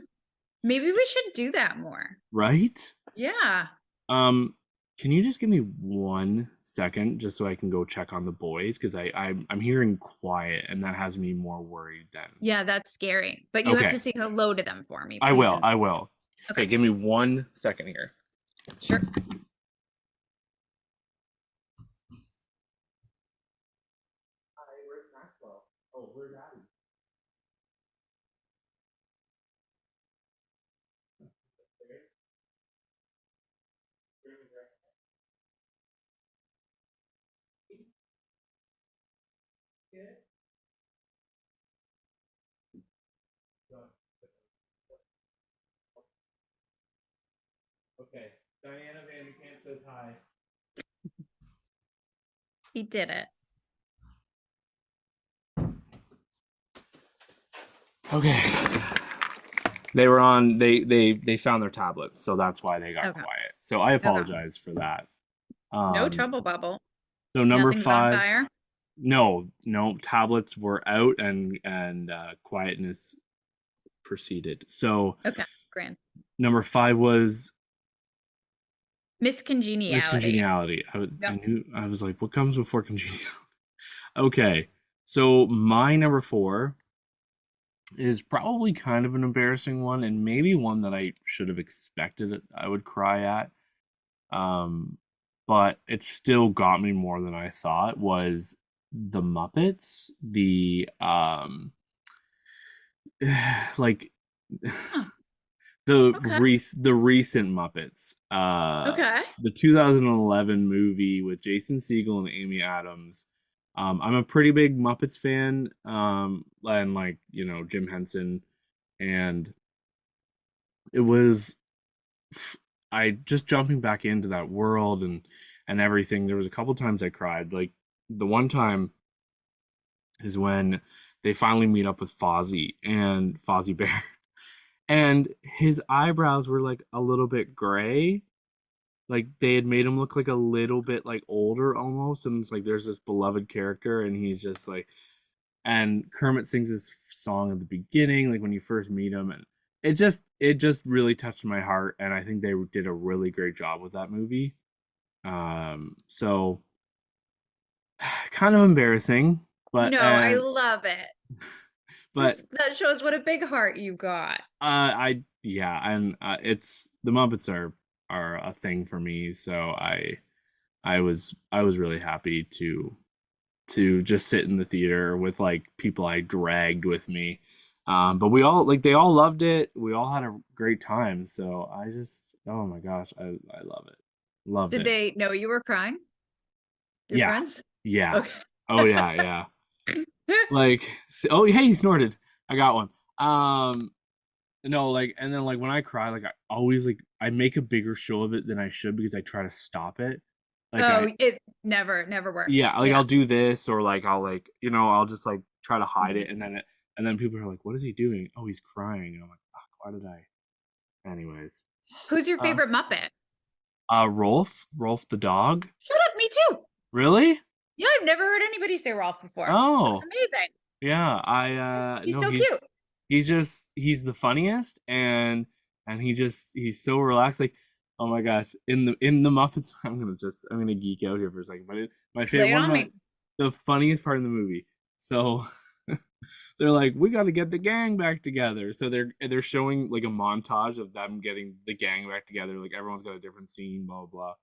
Maybe we should do that more. right? Yeah. Um, can you just give me 1 second just so I can go check on the boys? Because I'm hearing quiet and that has me more worried than. Yeah, that's scary. But you have Okay, to say hello to them for me, I please. will. I will. Okay. Okay, give me 1 second here. Sure. Hi, where's Maxwell? Oh, Okay. Diana Camp says hi. He did it. Okay. They were on they found their tablets, so that's why they got Okay. quiet. So I Okay. apologize for that. No Um trouble bubble. so number Nothing's on 5, fire. no, tablets were out and quietness proceeded. So Okay. Grand. number 5 was Miscongeniality. miscongeniality. Yep. I knew I was like, what comes before congeniality? Okay. So my number 4 is probably kind of an embarrassing one and maybe one that I should have expected I would cry at. Um, but it still got me more than I thought was the Muppets, the like Huh. the Okay. the recent Muppets. Okay. The 2011 movie with Jason Segel and Amy Adams. I'm a pretty big Muppets fan. And like, Jim Henson, and it was I just jumping back into that world and everything. There was a couple times I cried. Like the one time is when they finally meet up with Fozzie and Fozzie Bear, and his eyebrows were like a little bit gray. Like they had made him look like a little bit like older almost, and it's like there's this beloved character, and he's just like, and Kermit sings his song at the beginning, like when you first meet him, and it just really touched my heart, and I think they did a really great job with that movie. So kind of embarrassing, but No, I love it. but That shows what a big heart you got. I yeah, and it's the Muppets are a thing for me, so I was really happy to just sit in the theater with like people I dragged with me. But we all like they all loved it. We all had a great time. So I just oh my gosh, I love it. Loved Did it. they know you were crying? Your Yeah. friends? Yeah. Okay. Oh yeah, yeah. Like oh hey, he snorted. I got one. No, like and then like when I cry, like I always like I make a bigger show of it than I should because I try to stop it. Like Oh, I it never yeah, works. like Yeah. I'll do this or like I'll like I'll just like try to hide it and then people are like, "What is he doing?" Oh, he's crying, and I'm like, "Fuck, why did I?" Anyways, Who's your uh, favorite Muppet? Rolf the dog. Shut up, me too. Really? Yeah, I've never heard anybody say Rolf before. That's Oh, amazing. yeah. He's No, so cute. he's the funniest and he's so relaxed. Like, oh my gosh, in the Muppets, I'm gonna geek out here for a second, but my favorite Lay it one of on me. the funniest part of the movie. So they're like, we got to get the gang back together. So they're showing like a montage of them getting the gang back together. Like everyone's got a different scene, blah blah blah.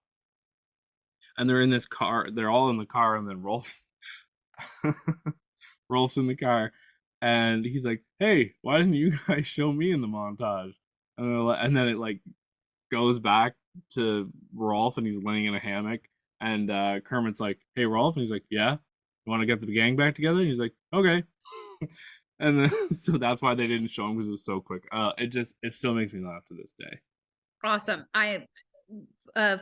And they're in this car. They're all in the car, and then Rolf's in the car, and he's like, "Hey, why didn't you guys show me in the montage?" And then it like goes back to Rolf, and he's laying in a hammock, and Kermit's like, "Hey, Rolf," and he's like, "Yeah, you want to get the gang back together?" And he's like, "Okay." And then so that's why they didn't show him because it was so quick. It still makes me laugh to this day. Awesome.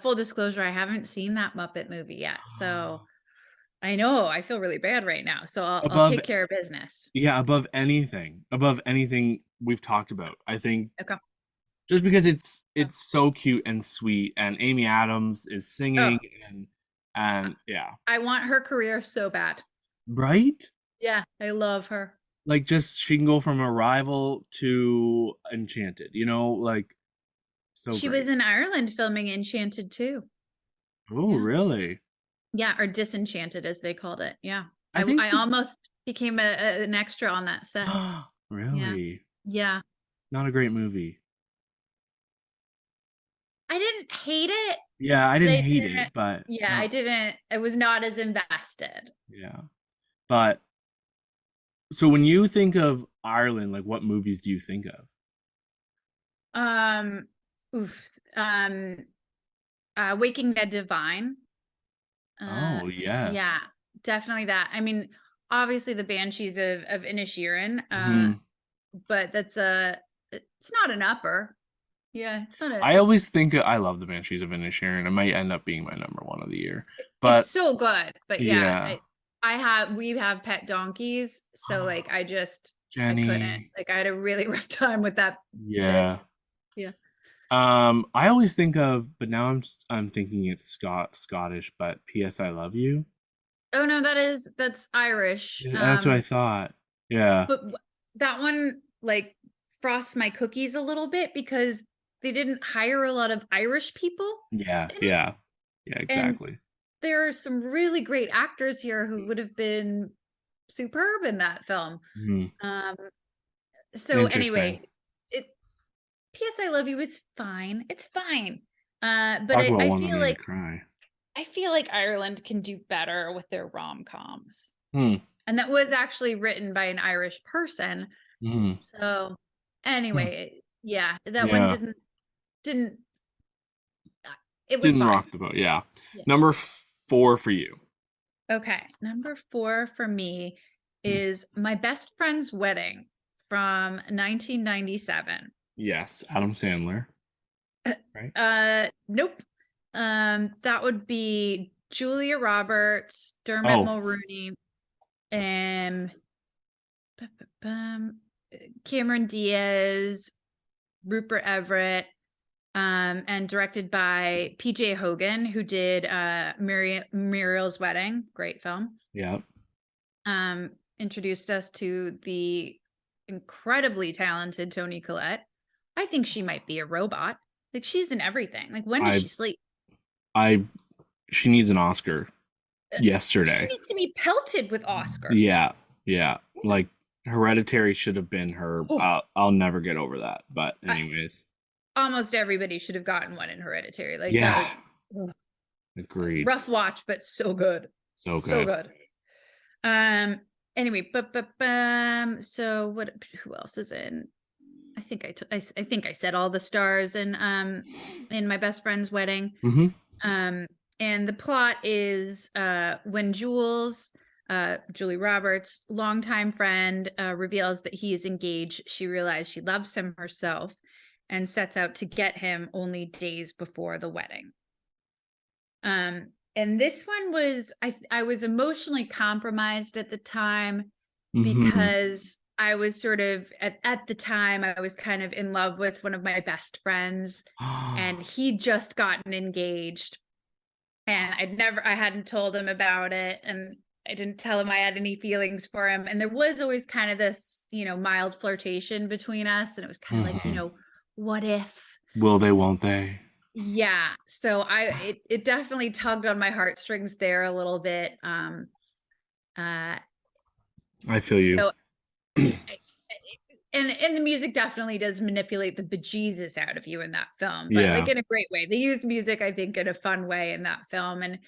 Full disclosure, I haven't seen that Muppet movie yet. So I know I feel really bad right now. So I'll above take care of business. Yeah, above anything we've talked about. I think Okay. just because it's so cute and sweet, and Amy Adams is Oh, singing and yeah, I want her career so bad. right? Yeah, I love her. Like just she can go from Arrival to Enchanted, like so She was great. in Ireland filming Enchanted too. Oh, Yeah. really? Yeah, or Disenchanted as they called it. Yeah. I think I almost became an extra on that set. Yeah. really Yeah. not a great movie. I didn't hate it, Yeah, I but didn't I hate didn't it, but yeah, I no, didn't I was not as invested. yeah. But so when you think of Ireland, like what movies do you think of? Um oof. Waking Ned Divine. Oh, Yeah, yes. definitely that. I mean, obviously the Banshees of Inisherin, Mhm. but it's not an upper. Yeah, it's not a. I always think I love the Banshees of Inisherin. It might end up being my number one of the year. It's But so good, but yeah, yeah. we have pet donkeys, so like I couldn't. Jenny. Like I had a really rough time with that bit. Yeah. Yeah. I always think of, but now I'm thinking it's Scottish, but P.S. I love you. Oh no, that's Irish. Yeah, that's what I thought. Yeah. But that one like frosts my cookies a little bit because they didn't hire a lot of Irish people Yeah. in it, Yeah. Yeah, and exactly. there are some really great actors here who would have been superb in that film. Mhm. Um, so Interesting. anyway, it P.S. I Love You is fine. It's fine. But Talk about one that made me cry. I feel like Ireland can do better with their rom-coms. Hmm. And that was actually written by an Irish person. Hmm. So Hmm. anyway, yeah, that one Yeah. didn't it was Didn't fine. rock the boat. Yeah. Yeah. Number four for you. Okay. Number 4 for me Hmm. is My Best Friend's Wedding from 1997. Yes, Adam Sandler. Right. Nope. That would be Julia Roberts, Dermot Oh, Mulroney, and Cameron Diaz, Rupert Everett, and directed by PJ Hogan, who did Muriel's Wedding, great film. yeah. Introduced us to the incredibly talented Toni Collette. I think she might be a robot. Like she's in everything. Like when does I she sleep? I she needs an Oscar She yesterday. needs to be pelted with Oscars. Yeah. Yeah. Yeah. Like Hereditary should have been her. Oh, I'll never get over that. But I, anyways. almost everybody should have gotten one in Hereditary. Like that Yeah. was ugh, Agreed. rough watch, but so good, So so good. good. Anyway, so what? Who else is in? I think I said all the stars in My Best Friend's Wedding. Hmm. Um, and the plot is when Julie Roberts, longtime friend, reveals that he is engaged. She realizes she loves him herself and sets out to get him only days before the wedding. And this one was I was emotionally compromised at the time Hmm. because I was sort of at the time I was kind of in love with one of my best friends and he'd just gotten engaged and I hadn't told him about it and I didn't tell him I had any feelings for him and there was always kind of this, mild flirtation between us and it was kind of like, Hmm. what if. Will they? Won't they? Yeah, so it definitely tugged on my heartstrings there a little bit. Uh I feel you. so I, and the music definitely does manipulate the bejesus out of you in that film, but like Yeah. in a great way. They use music, I think, in a fun way in that film, and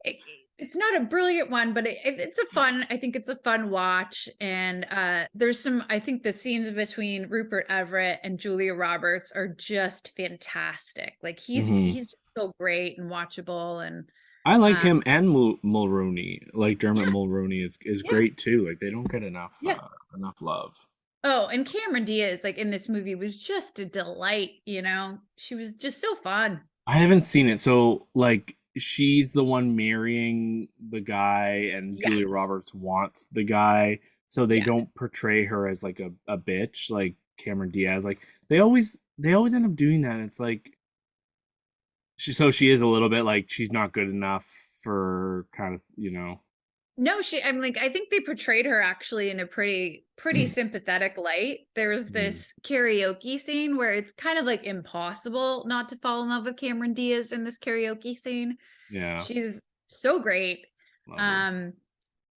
it, it's not a brilliant one, but it's a fun. I think it's a fun watch, and there's some. I think the scenes between Rupert Everett and Julia Roberts are just fantastic. Like Hmm. he's just so great and watchable, and I like uh, him and Mulroney. Like Dermot yeah, Mulroney is yeah, great too. Like they don't get yeah. enough love. Oh, and Cameron Diaz, like in this movie, was just a delight. She was just so fun. I haven't seen it. So like she's the one marrying the guy and Julia Yes. Roberts wants the guy. So they Yeah. don't portray her as like a bitch like Cameron Diaz. Like they always end up doing that. It's like she is a little bit like she's not good enough for kind of, No, I'm like, I think they portrayed her actually in a pretty sympathetic light. There's Mhm. this karaoke scene where it's kind of like impossible not to fall in love with Cameron Diaz in this karaoke scene. Yeah, She's so great. love her. Um,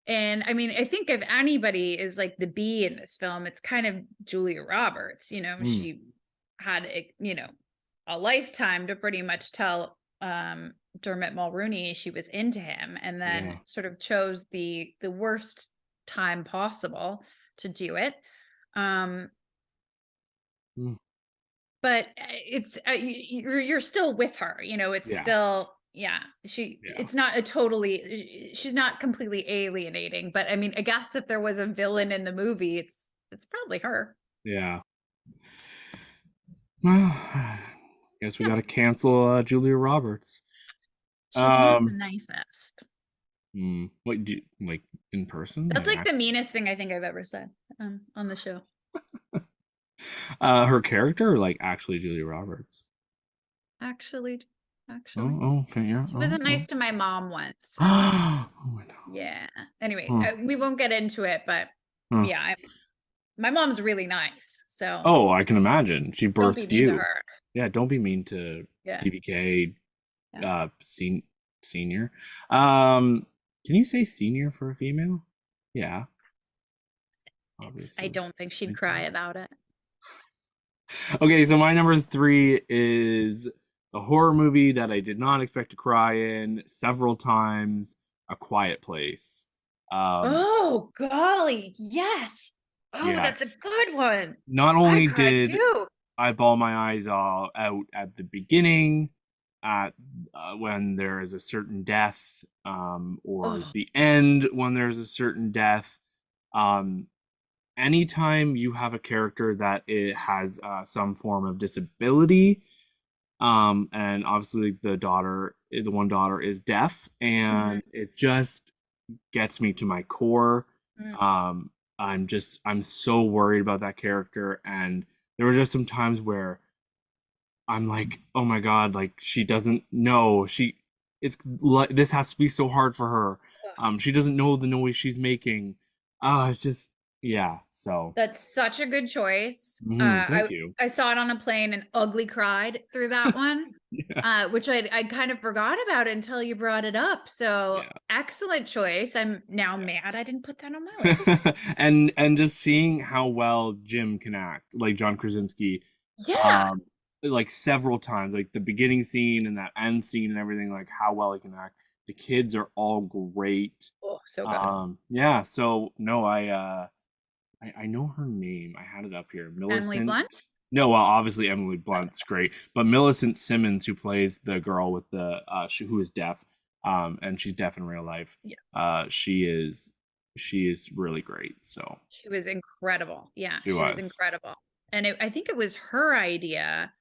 and I mean, I think if anybody is like the bee in this film, it's kind of Julia Roberts. Mm, She had a lifetime to pretty much tell Dermot Mulroney she was into him, and then yeah. sort of chose the worst time possible to do it. Um, Mm, but it's you're still with her. It's yeah. still Yeah, Yeah. it's not a totally she's not completely alienating, but I mean, I guess if there was a villain in the movie, it's probably her. Yeah. Well, guess we Yeah, got to cancel Julia Roberts. she's not the Um, nicest. what do you, like in person, That's like like the actually? meanest thing I think I've ever said on the show. Her character, or like actually Julia Roberts? Actually, actually, Oh, okay, yeah. she Oh, wasn't oh. nice to my mom once. Oh my Yeah. Anyway, God. we won't get into it, but Huh. yeah, my mom's really nice, so Oh, I can imagine. She don't be birthed mean to you. her. Yeah, don't be mean to Yeah. PBK Yeah. senior. Can you say senior for a female? Yeah, I obviously. don't think she'd Thank cry you. about it. Okay, so my number three is a horror movie that I did not expect to cry in several times, A Quiet Place. Um, Oh, golly. Yes. Oh, that's a yes. good one. Not I only cried did too. I bawl my eyes all out at the beginning, at when there is a certain death, or Oh, the end when there's a certain death. Um, Anytime you have a character that it has some form of disability, and obviously the one daughter is deaf, mhm. and it just gets me to my core. Mm. um I'm so worried about that character, and there were just some times where I'm like, oh my god, like she doesn't know, it's like this has to be so hard for her. She doesn't know the noise she's making. It's just, yeah, so That's such a good choice. thank you. I saw it on a plane and ugly cried through that one, Yeah. which I kind of forgot about until you brought it up. So Yeah. excellent choice. I'm now mad I didn't put that on my list. Yeah. And just seeing how well Jim can act, like John Krasinski, Yeah. um like several times, like the beginning scene and that end scene and everything, like how well he can act. The kids are all great. Oh, so good. Yeah, so no, I know her name. I had it up here. Emily Millicent. Blunt. No, well, obviously Emily Blunt's great, but Millicent Simmons, who plays the girl with the who is deaf, and she's deaf in real life. Yeah. She is really great. So She was incredible. Yeah, she she was was. incredible. And I think it was her idea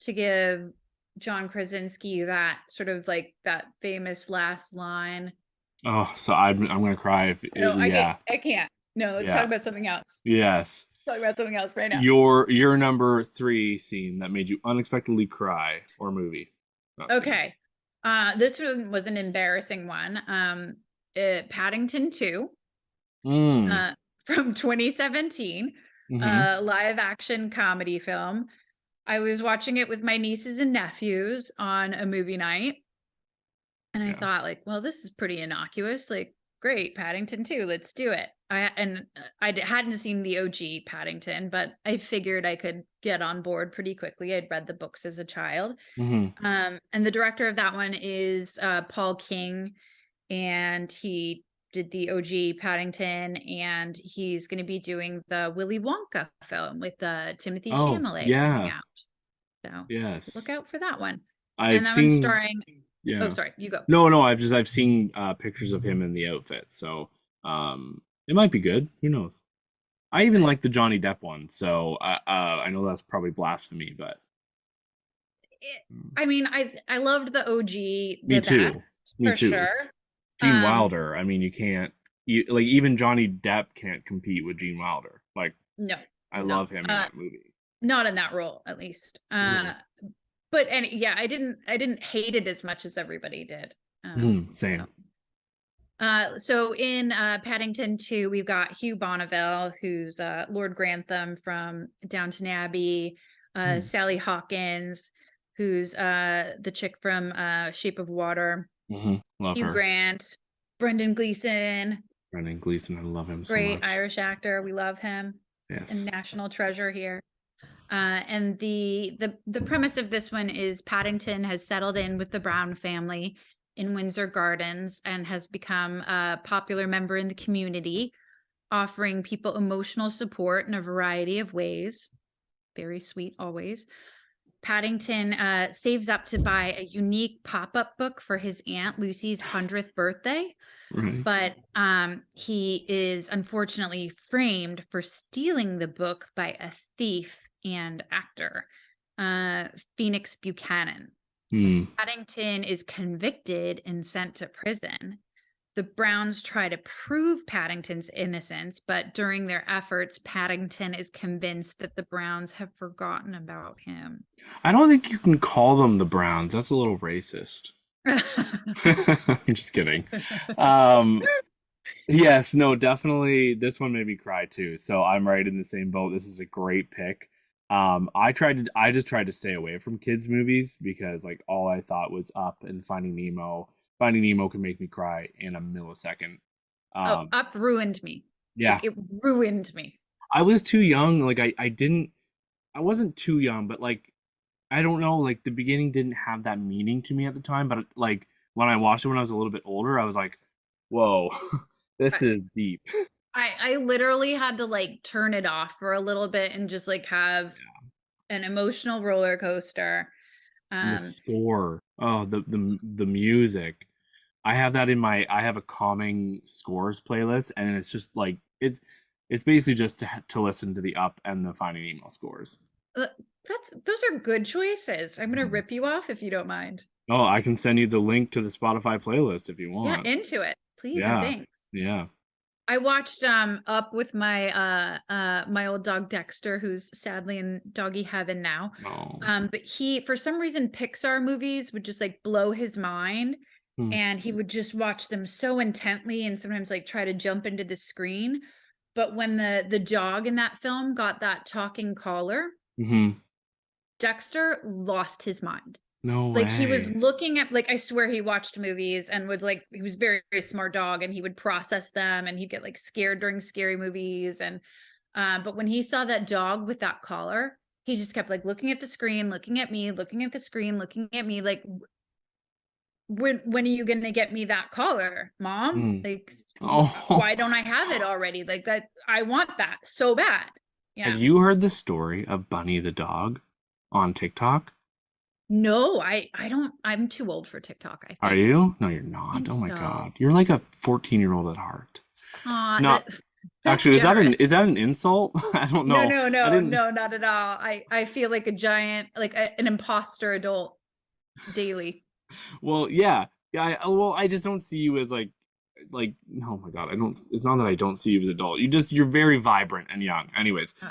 to give John Krasinski that sort of like that famous last line. Oh, so I'm gonna cry if No, yeah, I can't. No, let's talk yeah, about something else. yes. Talk about something else right now. Your number three scene that made you unexpectedly cry, or movie, not scene. Okay. This was an embarrassing one. Paddington 2, Mm. uh, from 2017, Mm-hmm. live action comedy film. I was watching it with my nieces and nephews on a movie night. And I Yeah. thought like, well, this is pretty innocuous. Like, great, Paddington 2, let's do it. I hadn't seen the OG Paddington, but I figured I could get on board pretty quickly. I'd read the books as a child. Mm-hmm. And the director of that one is Paul King, and he did the OG Paddington, and he's going to be doing the Willy Wonka film with Timothy Oh, Chalamet coming yeah. out. So look Yes. out for that one. I've And that one's seen, starring. Oh, yeah. sorry, you go. No, I've seen pictures of him in the outfit, so it might be good. Who knows? I even like the Johnny Depp one, so I know that's probably blasphemy, but I mean, I loved the OG me the too. best Me for too. sure. Gene Um, Wilder, I mean, you like even Johnny Depp can't compete with Gene Wilder. Like, no, I no, love him in that movie. not in that role at least. Mhm. But and yeah, I didn't hate it as much as everybody did. So Same. so in Paddington 2, we've got Hugh Bonneville, who's Lord Grantham from Downton Abbey, Mm. Sally Hawkins, who's the chick from Shape of Water, Love Hugh her. Grant, Brendan Gleeson, Brendan Gleeson, I love him so great much. Irish actor. We love him. He's a Yes. national treasure here. And the premise of this one is Paddington has settled in with the Brown family in Windsor Gardens and has become a popular member in the community, offering people emotional support in a variety of ways. Very sweet, always. Paddington saves up to buy a unique pop-up book for his Aunt Lucy's 100th birthday, Right. but he is unfortunately framed for stealing the book by a thief and actor, Phoenix Buchanan. Hmm. Paddington is convicted and sent to prison. The Browns try to prove Paddington's innocence, but during their efforts, Paddington is convinced that the Browns have forgotten about him. I don't think you can call them the Browns. That's a little racist. I'm just kidding. Um, yes, no, definitely. This one made me cry too. So I'm right in the same boat. This is a great pick. I just tried to stay away from kids movies because like all I thought was Up and Finding Nemo. Finding Nemo can make me cry in a millisecond. Oh, Um, Up ruined me. yeah, Like it ruined me. I was too young. Like I wasn't too young, but like I don't know, like the beginning didn't have that meaning to me at the time, but like when I watched it when I was a little bit older, I was like, whoa, this I, is deep. I literally had to like turn it off for a little bit and just like have an emotional roller coaster. And the Um, score, oh, the music. I have a calming scores playlist, and it's just like it's basically just to listen to the Up and the Finding Nemo scores. uh, those are good choices. I'm gonna Mhm. rip you off if you don't mind. Oh, I can send you the link to the Spotify playlist if you Yeah, want. into it, please and Yeah, thanks. yeah. I watched Up with my my old dog Dexter, who's sadly in doggy heaven now. Oh. But he, for some reason, Pixar movies would just like blow his mind, Hmm. and he would just watch them so intently and sometimes like try to jump into the screen. But when the dog in that film got that talking collar, Mm-hmm. Dexter lost his mind. No Like he was way. looking at, like, I swear he watched movies and would like, he was very, very smart dog and he would process them and he'd get like scared during scary movies. And but when he saw that dog with that collar, he just kept like looking at the screen, looking at me, looking at the screen, looking at me, like, when are you gonna get me that collar, mom? Mm. Like, Oh. why don't I have it already? Like that, I want that so bad. Have Yeah. you heard the story of Bunny the dog on TikTok? No, I don't, I'm too old for TikTok, I Are think. you? No, you're I not. think Oh my so. God. You're like a 14-year-old at heart. Not That's actually, is generous. that an insult? I don't No, know. no, I no, didn't no, not at all. I feel like a giant, like an imposter adult daily. well, yeah. Yeah, well, I just don't see you as like oh my God, I don't it's not that I don't see you as adult. You're very vibrant and young. Anyways, Uh,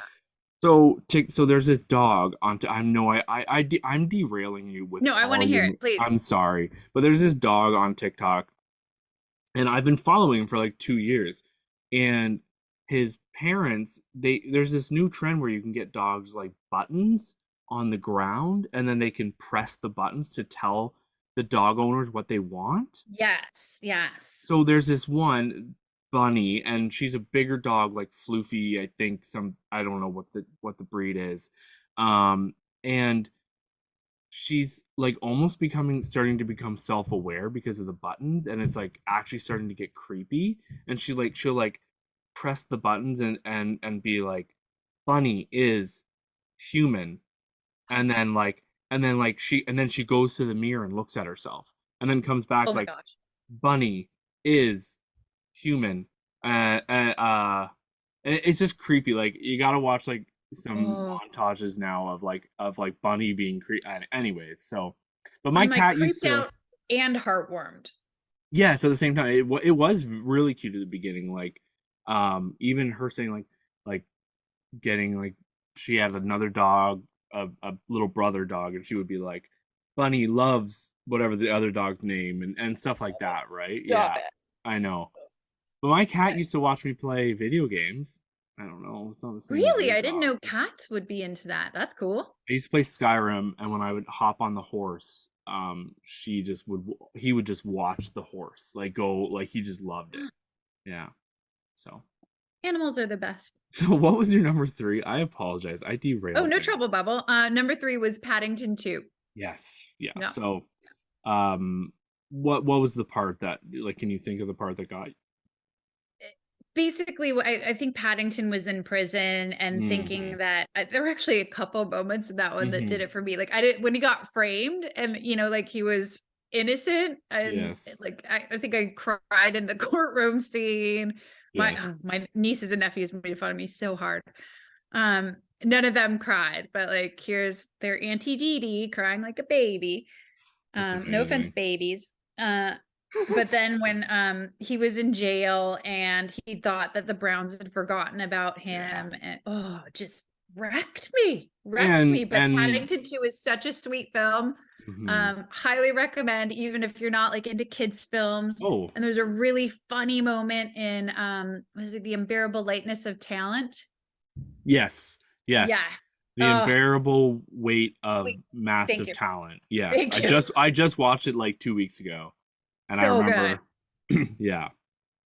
so there's this dog on I'm derailing you with No, I want all to hear your it, please. I'm sorry, but there's this dog on TikTok and I've been following him for like 2 years. And his parents, there's this new trend where you can get dogs like buttons on the ground, and then they can press the buttons to tell the dog owners what they want. Yes, yes. So there's this one bunny, and she's a bigger dog, like Floofy, I think I don't know what the breed is. And she's like almost becoming starting to become self-aware because of the buttons, and it's like actually starting to get creepy, and she'll like press the buttons and be like, Bunny is human. And then she goes to the mirror and looks at herself and then comes back Oh my like, gosh. Bunny is human. And it's just creepy. Like you gotta watch like some Oh, montages now of like Bunny being creepy. Anyways, so but my I'm like cat used creeped to, out and heartwarmed. yes, at the same time it was really cute at the beginning. Like even her saying like getting like she had another dog, a little brother dog, and she would be like, Bunny loves whatever the other dog's name and stuff like that, right? Stop Yeah, it. I know. But my cat used to watch me play video games. I don't know. It's not the same as Really? your I didn't dog. know cats would be into that. That's cool. I used to play Skyrim, and when I would hop on the horse, he would just watch the horse like go like he just loved it. Yeah. So Animals are the best. so what was your number three? I apologize. I Oh, derailed no you. trouble, Bubble. Number 3 was Paddington 2. Yes. Yeah. Yeah. So um what was the part that like can you think of the part that got you? basically, I think Paddington was in prison and Hmm. thinking that there were actually a couple moments in that one that did Hmm. it for me. Like I didn't when he got framed and like he was innocent and Yes. like I think I cried in the courtroom scene. My Yes. my nieces and nephews made fun of me so hard. None of them cried, but like here's their Auntie Dee Dee crying like a baby. That's No offense, amazing. babies. But then when he was in jail and he thought that the Browns had forgotten about Yeah. him, and it just wrecked me. But And Paddington 2 is such a sweet film. mhm. Highly recommend, even if you're not like into kids films. Oh, And there's a really funny moment in was it The Unbearable Lightness of Talent? yes. Yes. Yes. The unbearable weight of Wait, thank massive you. talent. Yes. Thank you. I just watched it like 2 weeks ago, and I So good. remember yeah.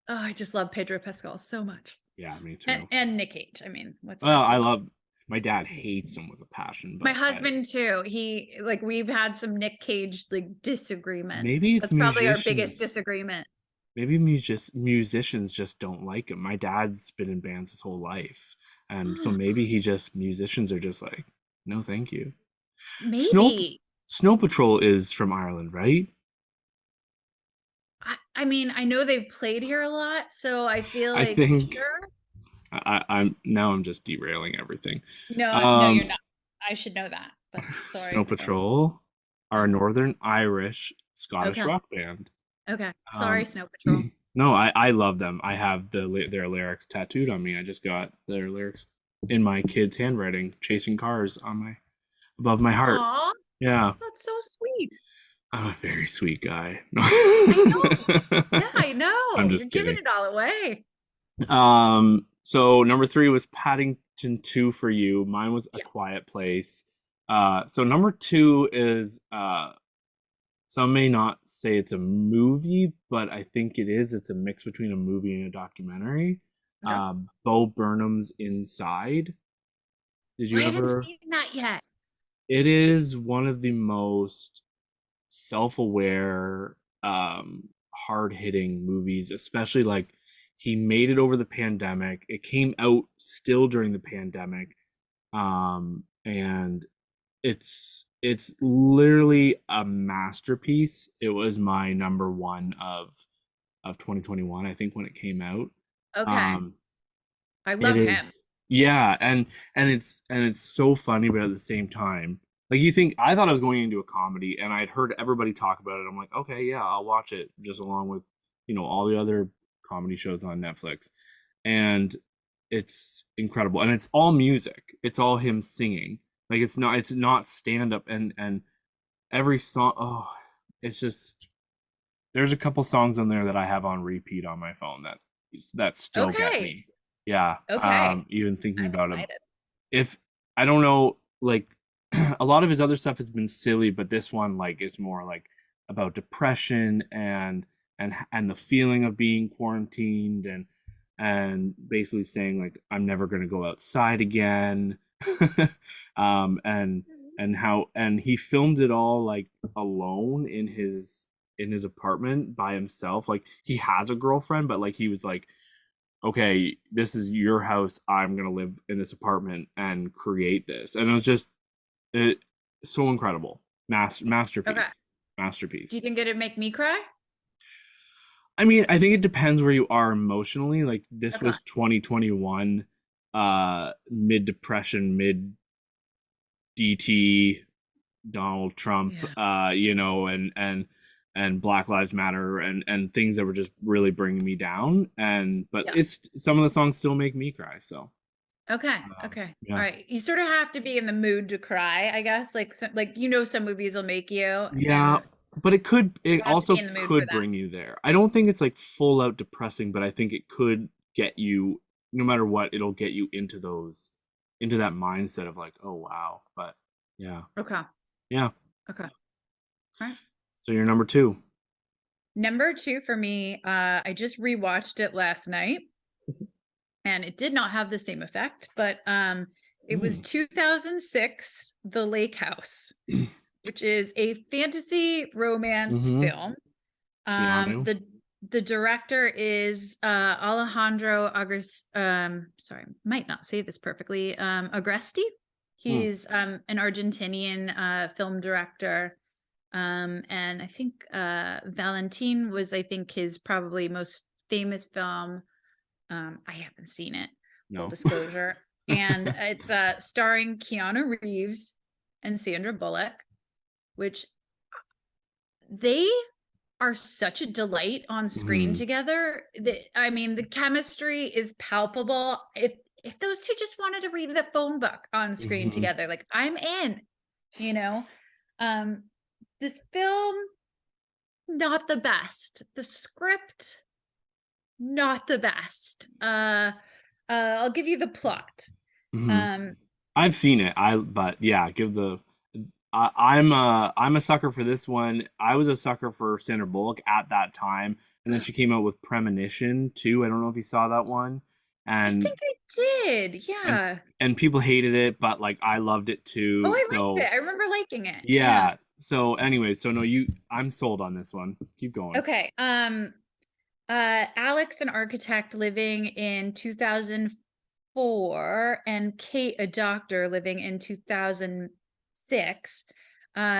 Oh, I just love Pedro Pascal so much. Yeah, me And too. Nick Cage. I mean, what's Well, not to I love? love my dad hates him with a passion, My but I husband too. He like we've had some Nick Cage like maybe disagreements. it's That's probably our biggest musicians. disagreement. Maybe musicians just don't like him. My dad's been in bands his whole life, and so maybe he just musicians are just like, no, thank you. Snow Maybe. Snow Patrol is from Ireland, right? I mean, I know they've played here a lot, so I feel I like think sure. I'm just derailing everything. No, you're Um, not. I should know that, but sorry Snow if I don't. Patrol are a Yeah. Northern Irish Scottish Okay. rock band. Okay. Sorry, Um, Snow Patrol. no, I love them. I have their lyrics tattooed on me. I just got their lyrics in my kid's handwriting, chasing cars on my above my heart. Aw, Yeah, that's so sweet. I'm a very sweet guy. I know. Yeah, I I'm know. You're just giving kidding. it all away. So number three was Paddington 2 for you. Mine was A Yeah. Quiet Place. So number two is some may not say it's a movie, but I think it is. It's a mix between a movie and a documentary. Okay. Bo Burnham's Inside. Did I you haven't ever? seen that yet. It is one of the most self-aware, hard-hitting movies, especially like he made it over the pandemic. It came out still during the pandemic. And it's literally a masterpiece. It was my number one of 2021, I think, when it came out. Okay. Um, I it love him. is, yeah, and it's so funny, but at the same time, like you think I thought I was going into a comedy, and I'd heard everybody talk about it. I'm like, okay, yeah, I'll watch it just along with all the other comedy shows on Netflix, and it's incredible, and it's all music. It's all him singing. Like it's not stand up, and every song. Oh, it's just there's a couple songs on there that I have on repeat on my phone that still get Okay. me. Yeah, Okay. even thinking I'm about him. excited. If I don't know, like a lot of his other stuff has been silly, but this one like is more like about depression and the feeling of being quarantined and basically saying like I'm never gonna go outside again. um and and he filmed it all like alone in his apartment by himself. Like he has a girlfriend, but like he was like, okay, this is your house. I'm gonna live in this apartment and create this. And it was just it so incredible. Okay. Masterpiece. Do you Masterpiece. think it'd make me cry? I mean, I think it depends where you are emotionally. Like this Okay. was 2021, mid depression, mid DT, Donald Trump, Yeah. and Black Lives Matter and things that were just really bringing me down. And but Yeah. it's some of the songs still make me cry. So Okay. Okay. All yeah, right. You sort of have to be in the mood to cry, I guess. Like some movies will make you, yeah. and But it you have to be also in the mood for could that. bring you there. I don't think it's like full out depressing, but I think it could get you, no matter what, it'll get you into that mindset of like, oh wow. But yeah, Okay. yeah. Okay. All right. So you're number two. Number two for me, I just rewatched it last night and it did not have the same effect, but it was Mm. 2006, The Lake House, which is a fantasy romance Mm-hmm. film. Keanu. The The director is Alejandro sorry, might not say this perfectly. Agresti. Hmm. He's an Argentinian film director. And I think Valentine was, I think, his probably most famous film. I haven't seen it, full No. disclosure. And it's starring Keanu Reeves and Sandra Bullock, which they are such a delight on screen Hmm. together. I mean, the chemistry is palpable. If those two just wanted to read the phone book on screen Hmm. together, like I'm in, you know. Um, this film, not the best. The script, not the best. I'll give you the plot. Hmm. Um, I've seen it. But yeah, give the. I'm a sucker for this one. I was a sucker for Sandra Bullock at that time, and then she came out with Premonition too. I don't know if you saw that one, I and think I did. and Yeah. and people hated it, but like I loved it Oh, too. I liked So it. I remember liking it. Yeah. yeah. So anyway, so no, I'm sold on this one. Keep going. Okay. Alex, an architect living in 2004, and Kate, a doctor living in 2006,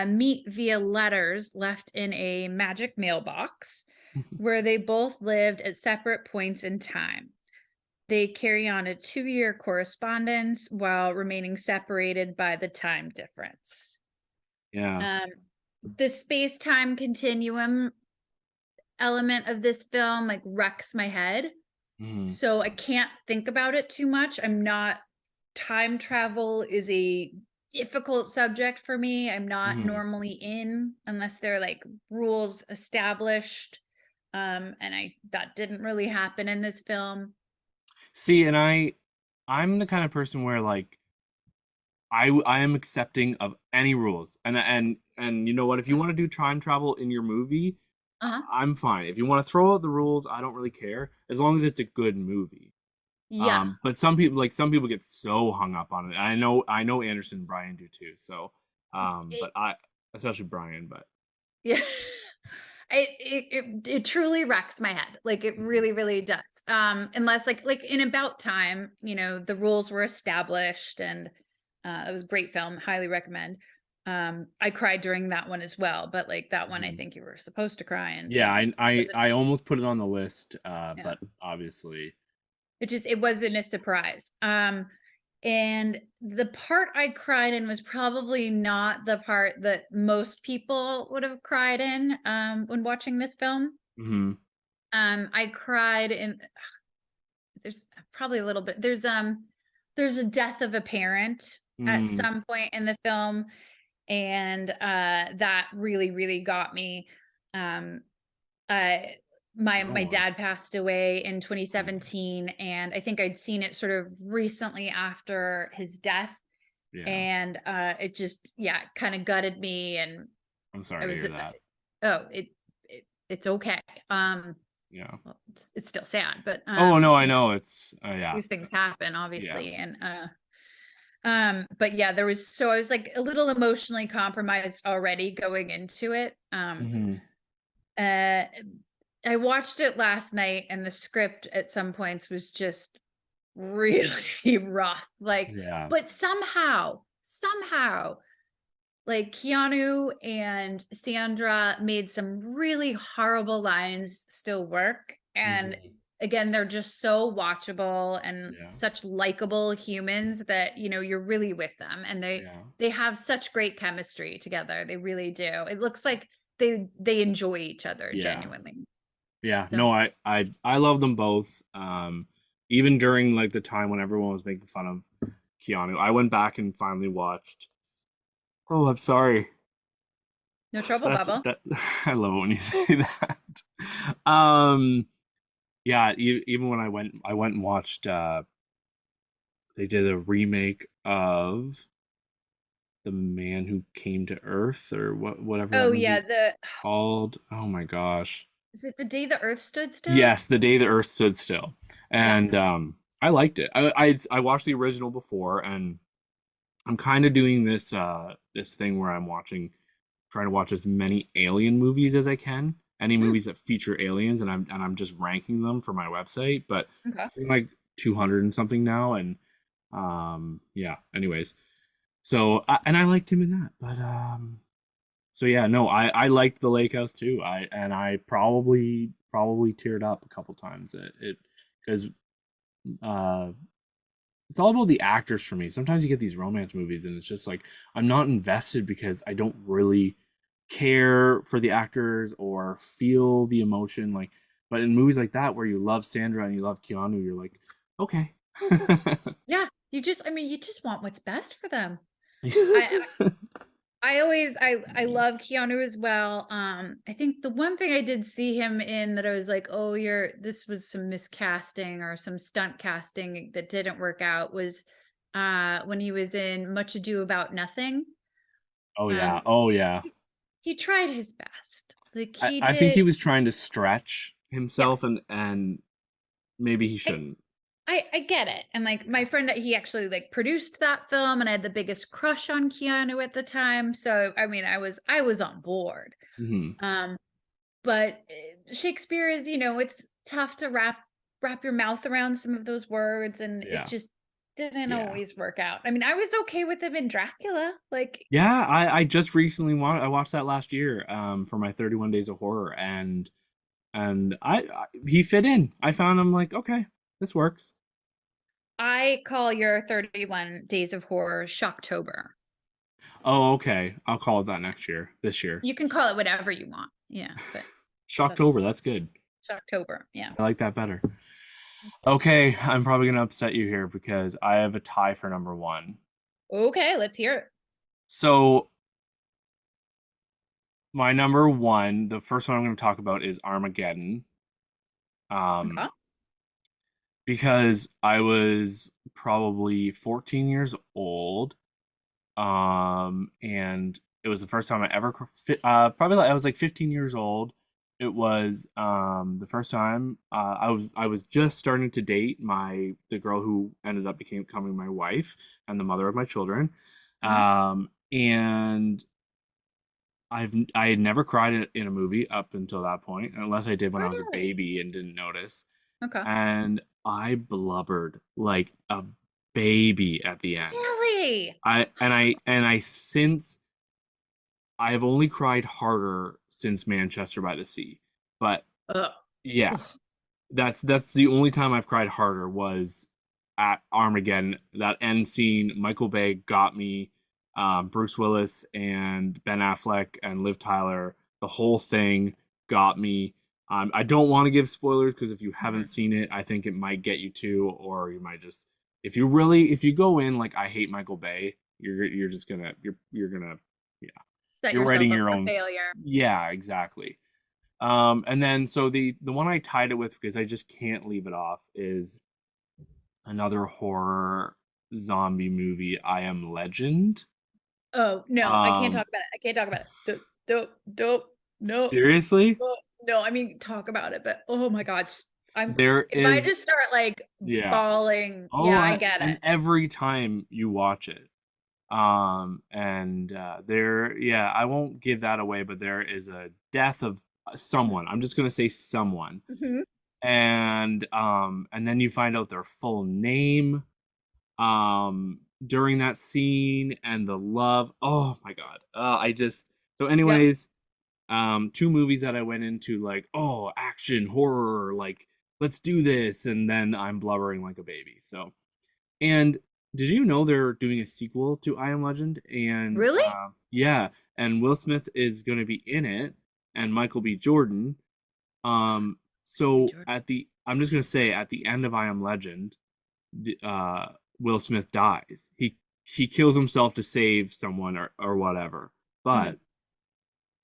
meet via letters left in a magic mailbox where they both lived at separate points in time. They carry on a 2-year correspondence while remaining separated by the time difference. Yeah. Um, the space time continuum element of this film like wrecks my head. Hmm. So I can't think about it too much. I'm not, time travel is a difficult subject for me. I'm not Hmm. normally in unless there are like rules established. And that didn't really happen in this film. See, and I'm the kind of person where like I am accepting of any rules. And you know what? If you want to do time travel in your movie, Uh-huh. I'm fine. If you want to throw out the rules, I don't really care as long as it's a good movie. Yeah. But some people get so hung up on it. I know Anderson and Brian do too. So, It, but I especially Brian, but yeah. It truly wrecks my head. Like it Mhm. really, really does. Unless like in About Time, the rules were established, and it was a great film, highly recommend. I cried during that one as well, but like that one I Mhm. think you were supposed to cry in, Yeah, so wasn't, I almost put it on the list, yeah. but obviously, It wasn't a surprise. And the part I cried in was probably not the part that most people would have cried in when watching this film. hmm. I cried in, there's probably a little bit, there's a death of a parent at Mm. some point in the film, and that really, really got me. Um uh my Oh, dad passed away in 2017, and I think I'd seen it sort of recently after his death, yeah. and it just, yeah, kind of gutted me. And I'm sorry I to was, hear that. oh, it's okay. Yeah. Well, it's still sad, but Oh no, I know it's yeah, these things happen, yeah. obviously. And but yeah, I was like a little emotionally compromised already going into it. Hmm. Uh I watched it last night, and the script at some points was just really rough. Like, Yeah. but somehow, like Keanu and Sandra made some really horrible lines still work. And Hmm. again, they're just so watchable and Yeah. such likable humans that, you're really with them, and Yeah. they have such great chemistry together. They really do. It looks like they enjoy each other Yeah. genuinely. Yeah. So No, I love them both. Even during like the time when everyone was making fun of Keanu, I went back and finally watched. Oh, I'm sorry. no trouble, That's Bubba. that. I love it when you say that. Um, yeah. Even when I went and watched. They did a remake of The Man Who Came to Earth or whatever that Oh yeah, movie's the called. Oh my gosh. is it The Day the Earth Stood Still? Yes, The Day the Earth Stood Still. Yeah. And I liked it. I watched the original before, and I'm kind of doing this this thing where I'm watching trying to watch as many alien movies as I can. any Hmm, movies that feature aliens, and I'm just ranking them for my website. But okay. I think like 200 and something now, and yeah. Anyways, so and I liked him in that, but so yeah, no, I liked the Lake House too. I probably teared up a couple times. It because uh it's all about the actors for me. Sometimes you get these romance movies and it's just like I'm not invested because I don't really care for the actors or feel the emotion like, but in movies like that where you love Sandra and you love Keanu, you're like, okay. Yeah, I mean, you just want what's best for them. I always I love Keanu as well. I think the one thing I did see him in that I was like, "Oh, this was some miscasting or some stunt casting that didn't work out," was when he was in Much Ado About Nothing. Oh yeah. Um Oh yeah. he tried his best. Like he I think did. he was trying to stretch Yeah. himself and maybe he I shouldn't. I get it. And like my friend, he actually like produced that film, and I had the biggest crush on Keanu at the time. So I mean, I was on board. Hmm. Um but Shakespeare is, it's tough to wrap your mouth around some of those words, and it Yeah. just didn't Yeah. always work out. I mean, I was okay with him in Dracula. Like, Yeah, I just recently I watched that last year for my 31 days of horror and I he fit in. I found him like, okay, this works. I call your 31 Days of Horror Shocktober. Oh, okay. I'll call it that next year. This year. You can call it whatever you want. Yeah, but Shocktober, that's that's good. Shocktober. Yeah. I like that better. Okay, I'm probably gonna upset you here because I have a tie for number one. Okay, let's hear it. So my number one, the first one I'm gonna talk about is Armageddon. Okay. Um, because I was probably 14 years old. And it was the first time I ever probably like, I was like 15 years old. It was the first time I was just starting to date the girl who ended up becoming my wife and the mother of my children. Uh-huh. And I had never cried in a movie up until that point, unless I did when I was a Really? baby and didn't notice. Okay. And I blubbered like a baby at the end. Really? I since I've only cried harder since Manchester by the Sea. But Ugh. yeah, Ugh. that's the only time I've cried harder was at Armageddon. That end scene, Michael Bay got me. Bruce Willis and Ben Affleck and Liv Tyler, the whole thing got me. I don't want to give spoilers because if you haven't Mhm. seen it, I think it might get you too, or you might just if you go in like I hate Michael Bay, you're just gonna you're gonna yeah Set you're yourself writing up your for own failure. yeah, exactly. And then so the one I tied it with because I just can't leave it off is another horror zombie movie, I Am Legend. Oh, no, I can't Um, talk about it. I can't talk about it. Don't, no, seriously? no, I mean, talk about it, but oh my God, There if I is just start like yeah. bawling, Oh, yeah, I get it. and every time you watch it. And there yeah, I won't give that away, but there is a death of someone. I'm just gonna say someone. Mhm. And then you find out their full name during that scene and the love. Oh my god. I just so Yep. anyways, two movies that I went into like, oh, action, horror, like let's do this, and then I'm blubbering like a baby. So, and did you know they're doing a sequel to I Am Legend? And Really? yeah, and Will Smith is going to be in it, and Michael B. Jordan. Maybe So Jordan. I'm just gonna say at the end of I Am Legend, Will Smith dies. He kills himself to save someone or whatever. Mhm. But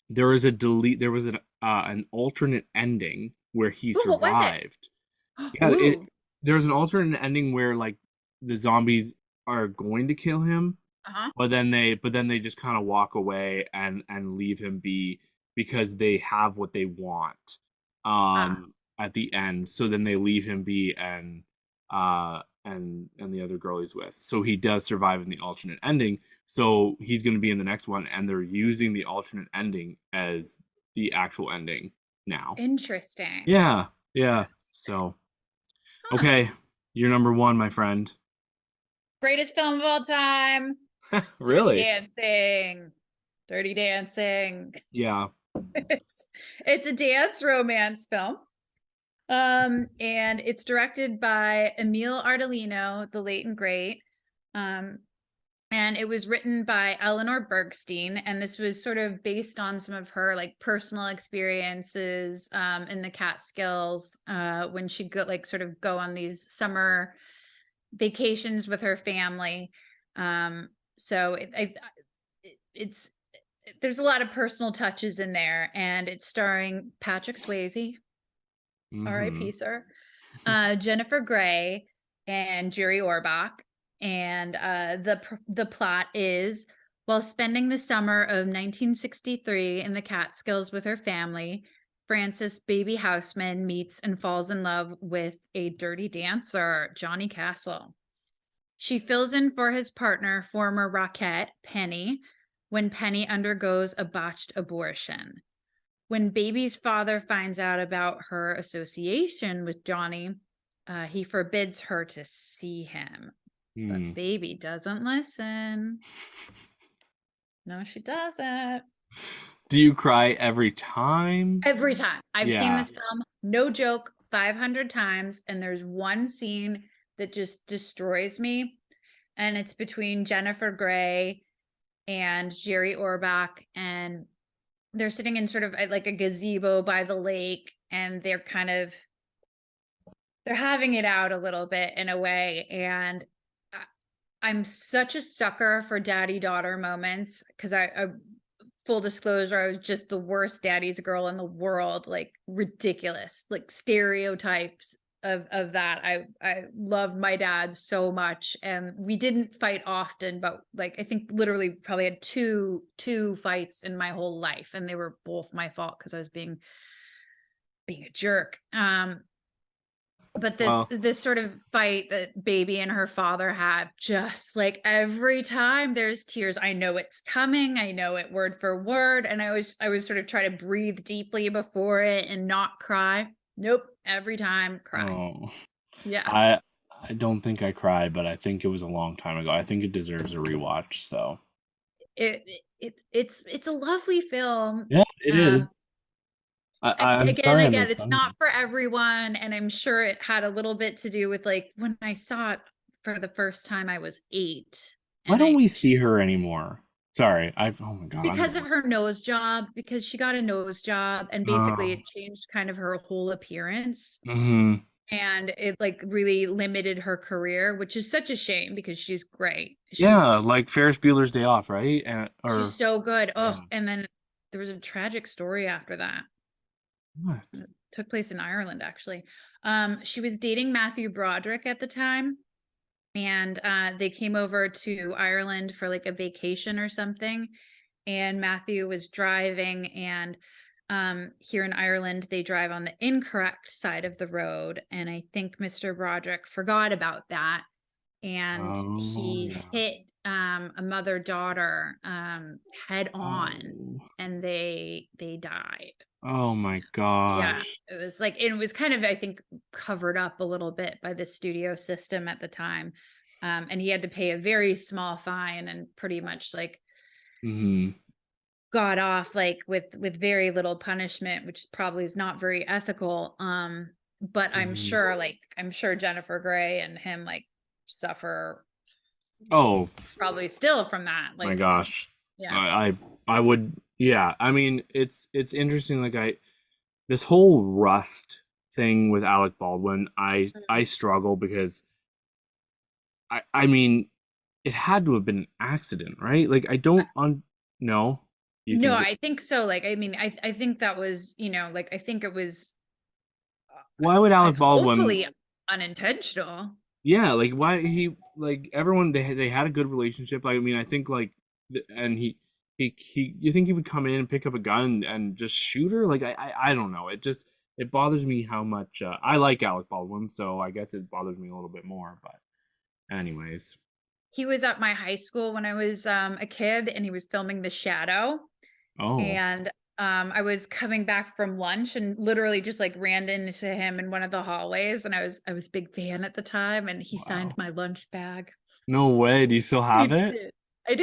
there was an alternate ending where he Ooh, what was it? survived. Yeah, Ooh. there's an alternate ending where like the zombies are going to kill him, Uh-huh. but then they just kind of walk away and leave him be because they have what they want Ah. at the end. So then they leave him be and the other girl he's with. So he does survive in the alternate ending. So he's going to be in the next one and they're using the alternate ending as the actual ending. now. Interesting. Yeah, yeah. Interesting. So, Huh. okay, you're number one, my friend. Greatest film of all time. Dirty Really? Dancing. Dirty Dancing. Yeah. It's it's a dance romance film. And it's directed by Emile Ardolino, the late and great. Um, and it was written by Eleanor Bergstein, and this was sort of based on some of her like personal experiences in the Catskills when she'd go like sort of go on these summer vacations with her family. So it's there's a lot of personal touches in there, and it's starring Patrick Swayze, Mm-hmm. R.I.P. sir, Jennifer Grey, and Jerry Orbach. And the plot is, while spending the summer of 1963 in the Catskills with her family, Frances Baby Houseman meets and falls in love with a dirty dancer, Johnny Castle. She fills in for his partner, former Rockette, Penny, when Penny undergoes a botched abortion. When Baby's father finds out about her association with Johnny, he forbids her to see him. But Hmm. Baby doesn't listen. No, she doesn't. Do you cry every time? Every time. I've seen Yeah. this film, no joke, 500 times. And there's one scene that just destroys me. And it's between Jennifer Grey and Jerry Orbach. And they're sitting in sort of like a gazebo by the lake. And they're having it out a little bit in a way. And I'm such a sucker for daddy daughter moments because I full disclosure, I was just the worst daddy's girl in the world, like ridiculous, like stereotypes of that. I loved my dad so much, and we didn't fight often, but like I think literally probably had two fights in my whole life, and they were both my fault because I was being a jerk. But this Well, this sort of fight that Baby and her father have, just like every time there's tears, I know it's coming, I know it word for word, and I was sort of try to breathe deeply before it and not cry. Nope, every time cry. oh, Yeah. I I don't think I cried, but I think it was a long time ago. I think it deserves a rewatch. So It's a lovely film. yeah, it um is. I'm Again, sorry I'm it's not offended. for everyone, and I'm sure it had a little bit to do with like when I saw it for the first time I was 8, Why and don't I we see her anymore? Sorry, I oh my god, I'm because of going. her nose job, because she got a nose job, and basically Oh, it changed kind of her whole appearance, mm-hmm. and it like really limited her career, which is such a shame because she's great. Yeah, She's like Ferris Bueller's Day Off, right? And she's or so good. Oh, yeah, and then there was a tragic story after that. what? It took place in Ireland, actually. She was dating Matthew Broderick at the time, and they came over to Ireland for like a vacation or something. And Matthew was driving, and here in Ireland, they drive on the incorrect side of the road. And I think Mr. Broderick forgot about that, and Oh he yeah. hit a mother-daughter head on, Oh. and they died. Oh my Yeah, gosh. it was kind of, I think, covered up a little bit by the studio system at the time. And he had to pay a very small fine and pretty much like Mhm. got off like with very little punishment, which probably is not very ethical. But Mhm. I'm sure Jennifer Grey and him like suffer Oh probably still from that. my Like, gosh. yeah. I would yeah, I mean it's interesting like I this whole Rust thing with Alec Baldwin, I Mhm. struggle because I mean it had to have been an accident, right? Like I don't un no. You No, think it I think so. Like, I mean, I think that was, like I think it was why would I Alec Baldwin hopefully unintentional. yeah, like why he like everyone they had a good relationship. Like, I mean, I think like and he you think he would come in and pick up a gun and just shoot her? Like I don't know. It just it bothers me how much I like Alec Baldwin, so I guess it bothers me a little bit more. But anyways, He was at my high school when I was a kid, and he was filming The Shadow. oh And I was coming back from lunch and literally just like ran into him in one of the hallways, and I was a big fan at the time, and he signed Wow. my lunch bag. No way. Do you still have He it? did. I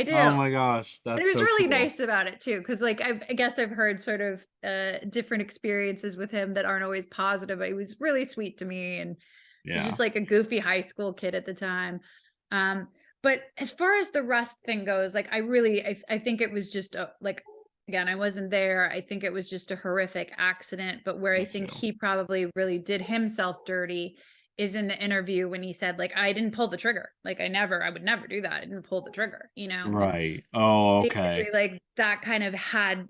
do. Oh my gosh, And he that's was so really cool. nice about it too, because like I guess I've heard sort of different experiences with him that aren't always positive, but he was really sweet to me, and was Yeah. just like a goofy high school kid at the time. Um, but as far as the Rust thing goes, like I think it was just like, again, I wasn't there. I think it was just a horrific accident, but where I Me think too. he probably really did himself dirty is in the interview when he said like I didn't pull the trigger. Like I would never do that. I didn't pull the trigger, and Right. Oh, basically okay. like that kind of had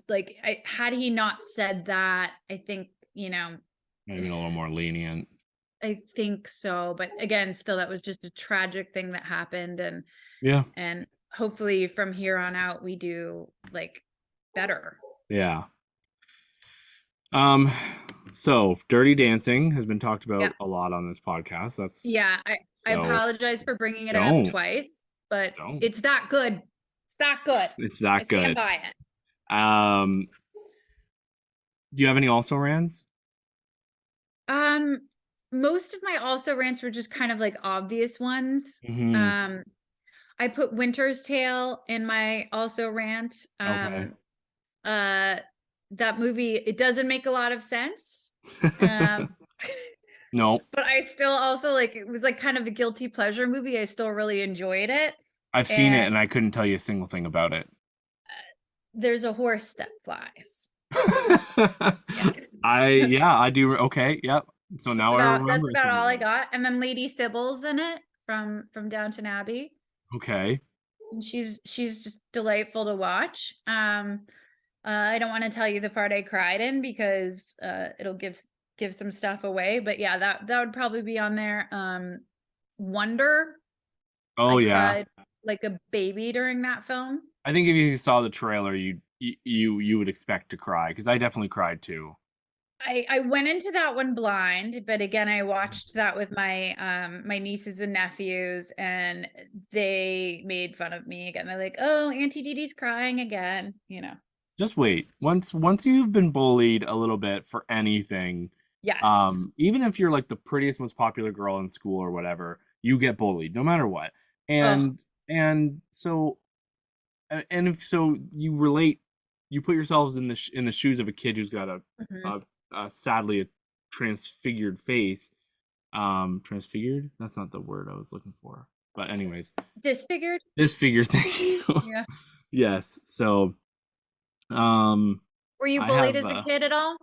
he not said that, I think, Maybe a little more lenient. I think so, but again, still that was just a tragic thing that happened, Yeah. and hopefully from here on out we do like better. Yeah. Um, so Dirty Dancing has been talked Yeah. about a lot on this podcast. That's Yeah, I so apologize for bringing it up don't twice, but don't. it's that good. It's that good. It's I that stand good. by it. Um, do you have any also rans? Um, most of my also rants were just kind of like obvious ones. Mm-hmm. Um, I put Winter's Tale in my also rant. Okay. Uh, that movie, it doesn't make a lot of sense. Um, No, but I still also like it was like kind of a guilty pleasure movie. I still really enjoyed it. I've seen it And and I couldn't tell you a single thing about it. there's a horse that flies. Yeah. I do. Okay, yep. So now I That's remember a about thing all I about it. got. And then Lady Sybil's in it from Downton Abbey. Okay. And she's just delightful to watch. I don't want to tell you the part I cried in because it'll give some stuff away. But yeah, that would probably be on there. Wonder, Oh I yeah. cried like a baby during that film. I think if you saw the trailer, you would expect to cry because I definitely cried too. I went into that one blind, but again, I watched that with my nieces and nephews, and they made fun of me again. They're like, "Oh, Auntie Dee Dee's crying again." Just wait. Once you've been bullied a little bit for anything, Yes. even if you're like the prettiest, most popular girl in school or whatever, you get bullied no matter what. Oh, And so and if so, you relate, you put yourselves in in the shoes of a kid who's got mhm. a, sadly a transfigured face. Transfigured? That's not the word I was looking for. But anyways, Disfigured. disfigured. Thank you. Yeah. Yes. So, um, Were you I bullied have. as a kid at all?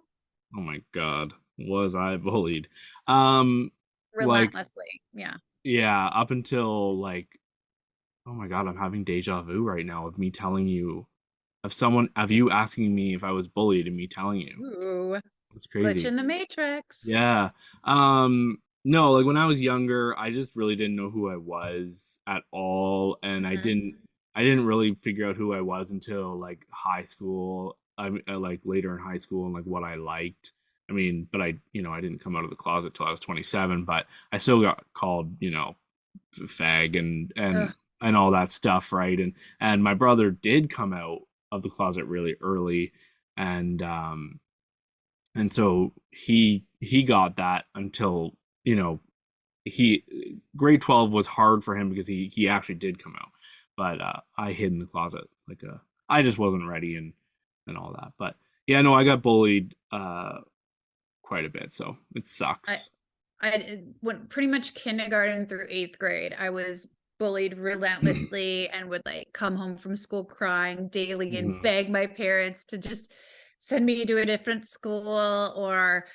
Oh my God, was I bullied? Um, like Relentlessly. Yeah. yeah, up until like, oh my God, I'm having deja vu right now of me telling you of you asking me if I was bullied and me telling you. Ooh, It's glitch crazy. in the matrix. Yeah. No, like when I was younger, I just really didn't know who I was at all, and Mhm. I didn't really figure out who I was until like high school. I mean, like later in high school and like what I liked. I mean, but I didn't come out of the closet till I was 27, but I still got called, fag Ugh. and all that stuff, right? And my brother did come out of the closet really early, and so he got that until you know he grade 12 was hard for him because he actually did come out, but I hid in the closet like I just wasn't ready and all that. But yeah, no, I got bullied quite a bit, so it I sucks. I went pretty much kindergarten through 8th grade. I was bullied relentlessly and would like come home from school crying daily and Mhm, beg my parents to just send me to a different school or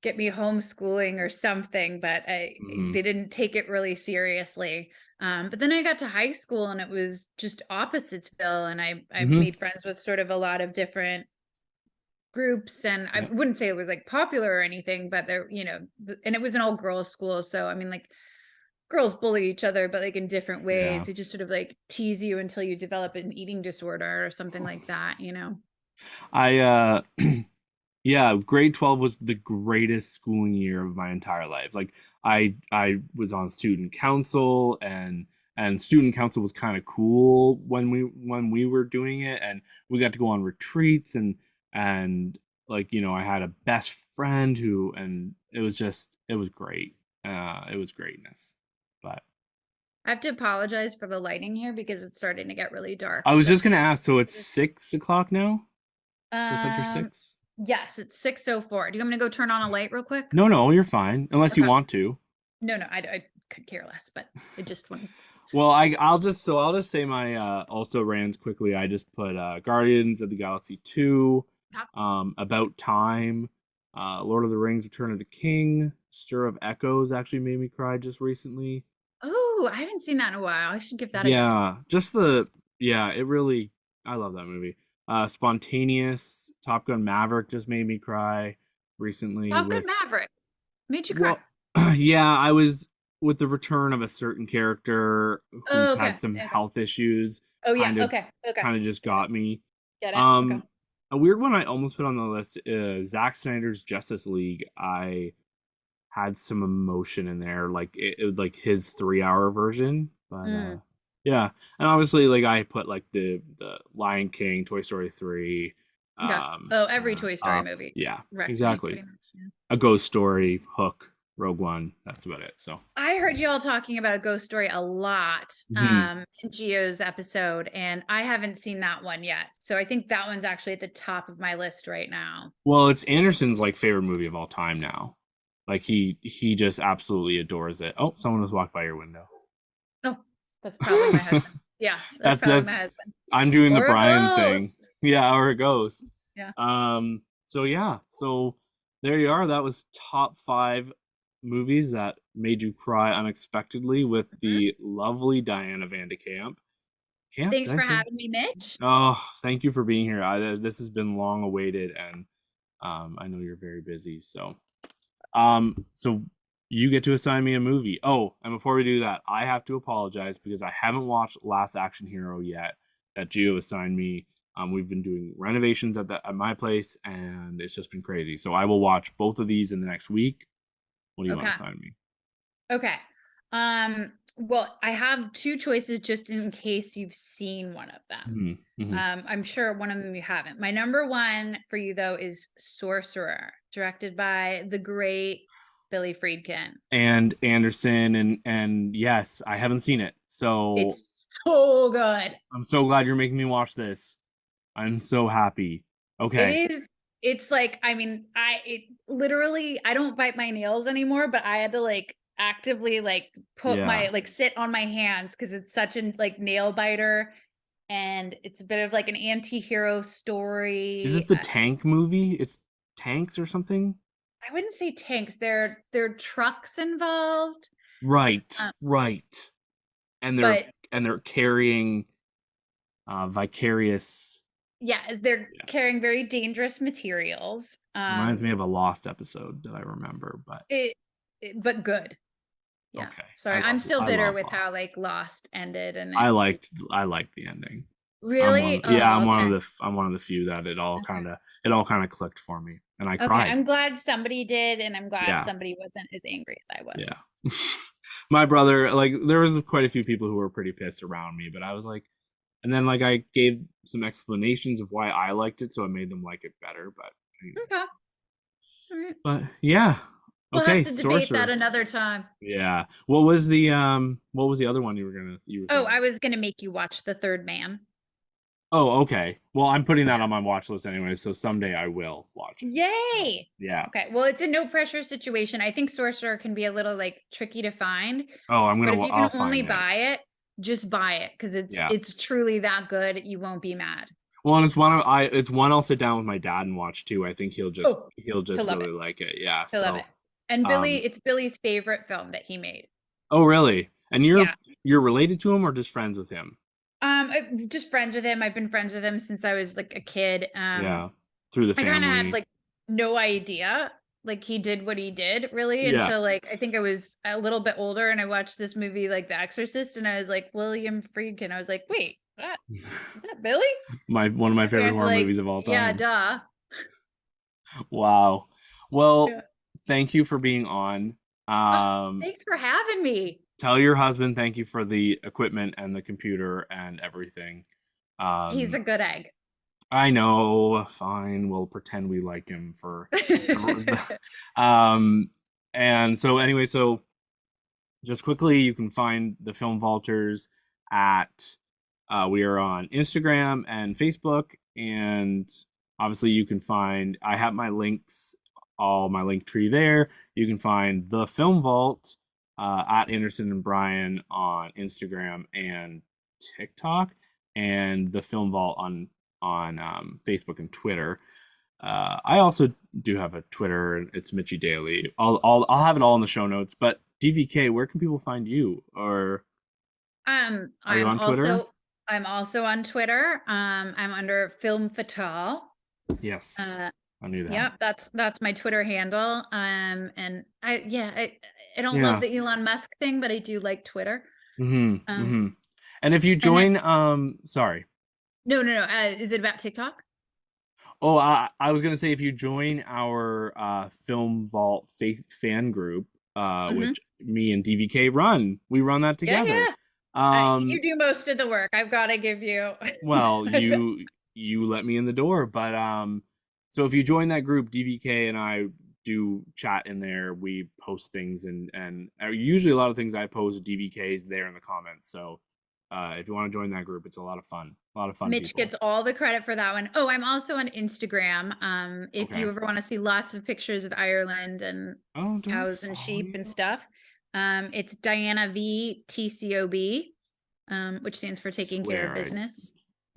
get me homeschooling or something, but mhm. they didn't take it really seriously. But then I got to high school and it was just Oppositesville, and I Mhm. made friends with sort of a lot of different groups, and I Yeah. wouldn't say it was like popular or anything, but and it was an all girls school, so I mean like girls bully each other but like in different ways. Yeah. They just sort of like tease you until you develop an eating disorder or something like that. I yeah, grade 12 was the greatest schooling year of my entire life. Like I was on student council, and student council was kind of cool when we were doing it, and we got to go on retreats, and like, you know, I had a best friend who, and it was great. It was greatness. But I have to apologize for the lighting here because it's starting to get really dark. I was But just gonna ask, so it's 6 o'clock now, just after um, 6? yes, it's 6:04. Do you want me to go turn on a light real quick? No, no, you're fine, unless you Okay. want to. No, no, I could care less, but it just wouldn't. Well, I'll just say my also rans quickly. I just put Guardians of the Galaxy 2, Top. About Time, Lord of the Rings, Return of the King, Stir of Echoes actually made me cry just recently. Oh, I haven't seen that in a while. I should give that a go. Yeah, just the yeah, it really I love that movie. Spontaneous, Top Gun Maverick just made me cry recently Top Gun with Maverick made you cry. well yeah, I was with the return of a certain character Oh, who's okay. had some Okay. health issues Oh, yeah. kind of Okay. Okay. kind of just Get it. got me. Get it. Okay. Um a weird one I almost put on the list is Zack Snyder's Justice League. I had some emotion in there, like it was like his 3 hour version. But Mm, yeah, and obviously like I put like the Lion King, Toy Story 3, okay. Oh, every Toy Story Up. movie Yeah, wrecked me exactly. pretty much. Yeah. A Ghost Story, Hook, Rogue One. That's about it. So I heard y'all talking about a ghost story a lot mhm. in Gio's episode, and I haven't seen that one yet. So I think that one's actually at the top of my list right now. Well, it's Anderson's like favorite movie of all time now. Like he just absolutely adores it. Oh, someone has walked by your window. Oh, that's probably my husband. Yeah, that's probably my That's husband. I'm doing the Or a Brian thing. ghost. Yeah, or a ghost. Yeah. So yeah, so there you are. That was top 5 movies that made you cry unexpectedly with Mhm. the lovely Diana Van de Camp. Camp, Thanks did I for say? having me, Mitch. Oh, thank you for being here. This has been long awaited, and I know you're very busy. So you get to assign me a movie. Oh, and before we do that, I have to apologize because I haven't watched Last Action Hero yet. That Gio assigned me. We've been doing renovations at my place, and it's just been crazy. So I will watch both of these in the next week. What do you want to Okay. assign me? Okay. Well, I have two choices just in case you've seen one of them. Hmm. Hmm. I'm sure one of them you haven't. My number one for you though is Sorcerer, directed by the great Billy Friedkin. And Anderson, and yes, I haven't seen it, so It's so good. I'm so glad you're making me watch this. I'm so happy. It Okay. is. It's like, I mean, literally, I don't bite my nails anymore, but I had to like actively like put Yeah. my like sit on my hands because it's such a like nail biter, and it's a bit of like an anti-hero Is this story. the tank movie? It's tanks or something? I wouldn't say tanks. They're trucks involved. Right, Um, right. And but they're carrying vicarious. yeah, as they're Yeah. carrying very dangerous materials. Reminds me of a Lost episode that I remember, but But good. Yeah. okay. Sorry, I'm still I bitter love with how Lost. like Lost ended, and I liked the ending. really. Yeah, Oh, okay. I'm one of the few that Okay. it all kind of clicked for me, and I Okay. cried. I'm glad somebody did, and I'm glad Yeah. somebody wasn't as angry as I Yeah. was. My brother, like there was quite a few people who were pretty pissed around me, but I was like, and then like I gave some explanations of why I liked it, so it made them like it better. But Okay. All right. but yeah, We'll have okay, to debate that Sorcerer. another time. Yeah. What was the other one you were Oh, thinking I of? was gonna make you watch The Third Man. Oh, okay. Well, I'm putting that Yeah. on my watch list anyway, so someday I will watch it. So, Yay! yeah. Okay. Well, it's a no pressure situation. I think Sorcerer can be a little like tricky to find, Oh, but if you can I'll only find it. buy it, just buy it because Yeah. it's truly that good. You won't be mad. Well, and it's one I'll sit down with my dad and watch too. I think Oh, he'll he'll just love it. really like it. Yeah. He'll love it. So, And um, It's Billy's favorite film that he made. oh really? And Yeah. you're related to him or just friends with him? I'm just friends with him. I've been friends with him since I was like a kid. Yeah. Through the I kind of had family. like no idea like he did what he did really Yeah. until like I think I was a little bit older and I watched this movie like The Exorcist and I was like William Friedkin. I was like, wait, what? Is that Billy? My one of my My favorite parents are horror like, movies of all yeah, time. duh. Wow. Well, Yeah. thank you for being on. Oh, Um, thanks for having me. Tell your husband thank you for the equipment and the computer and everything. He's a Um, good egg. I know. Fine, we'll pretend we like him for. Um, and so anyway, so just quickly, you can find the Film Vaulters at we are on Instagram and Facebook, and obviously you can find I have my links, all my link tree there. You can find the Film Vault at Anderson and Brian on Instagram and TikTok, and the Film Vault on Facebook and Twitter. I also do have a Twitter. It's Mitchy Daily. I'll have it all in the show notes. But DVK, where can people find you? Or are you I'm on Twitter? also I'm also on Twitter. I'm under Film Fatale. Yes, Uh, I knew that. yeah, that's my Twitter handle. And I don't love Yeah. the Elon Musk thing, but I do like Twitter. Mm-hmm. Um, Mm-hmm. And if you and then join, sorry. no. Is it about TikTok? Oh, I was gonna say if you join our Film Vault fan group, Hmm. which me and DVK run, we run that Yeah, together. yeah. You Um, do most of the work. I've got to give you. well, you let me in the door, but so if you join that group, DVK and I do chat in there. We post things and usually a lot of things I post, DVK's there in the comments. So if you want to join that group, it's a lot of fun. A lot of fun Mitch people. gets all the credit for that one. Oh, I'm also on Instagram. If Okay. you ever want to see lots of pictures of Ireland and Oh, do I cows and follow sheep and you? stuff, it's Diana V TCOB, which stands for taking care of Swear I. business.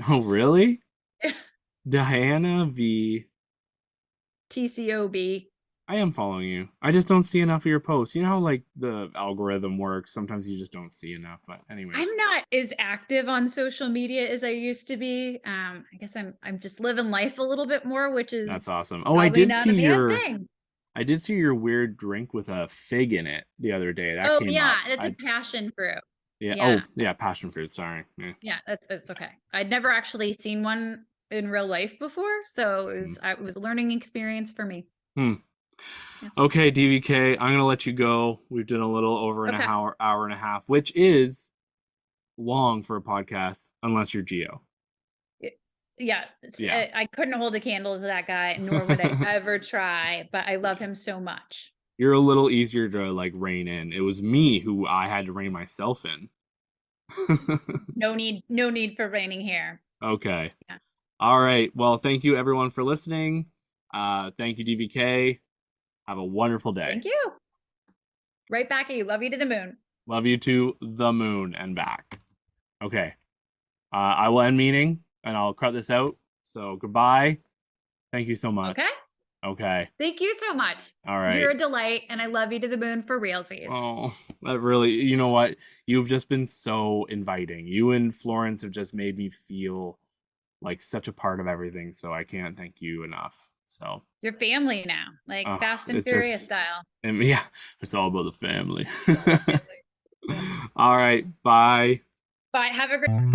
Oh, really? Diana V. TCOB. I am following you. I just don't see enough of your posts. You know how like the algorithm works. Sometimes you just don't see enough. But anyways, I'm not as active on social media as I used to be. I guess I'm just living life a little bit more, which that's is awesome. Oh, probably not a bad thing. I did see your weird drink with a fig in it the other day. That Oh came yeah, up. it's a passion fruit. Yeah. Yeah. Oh, yeah, passion fruit. Sorry. Yeah. Yeah, that's okay. I'd never actually seen one in real life before, so Hmm. it was a learning experience for me. Hmm. Yeah. Okay, DVK, I'm gonna let you go. We've done a little over an Okay. hour and a half, which is long for a podcast, unless you're Geo. Yeah, Yeah. I couldn't hold a candle to that guy, nor would I ever try, but I love him so much. You're a little easier to like rein in. It was me who I had to rein myself in. No need for raining hair. Okay. Yeah. All right. Well, thank you everyone for listening. Thank you, DVK. Have a wonderful day. Thank you. Right back at you. Love you to the moon. Love you to the moon and back. Okay. I will end meeting and I'll cut this out. So goodbye. Thank you so Okay? much. Okay. Thank you so much. All right. You're a delight, and I love you to the moon for realsies. Oh, that really, you know what? You've just been so inviting. You and Florence have just made me feel like such a part of everything. So I can't thank you enough. So, You're family now, like Fast and it's Furious just, style. and yeah, it's all about the family. All about family. Yeah. All right. Bye. Bye. Have a great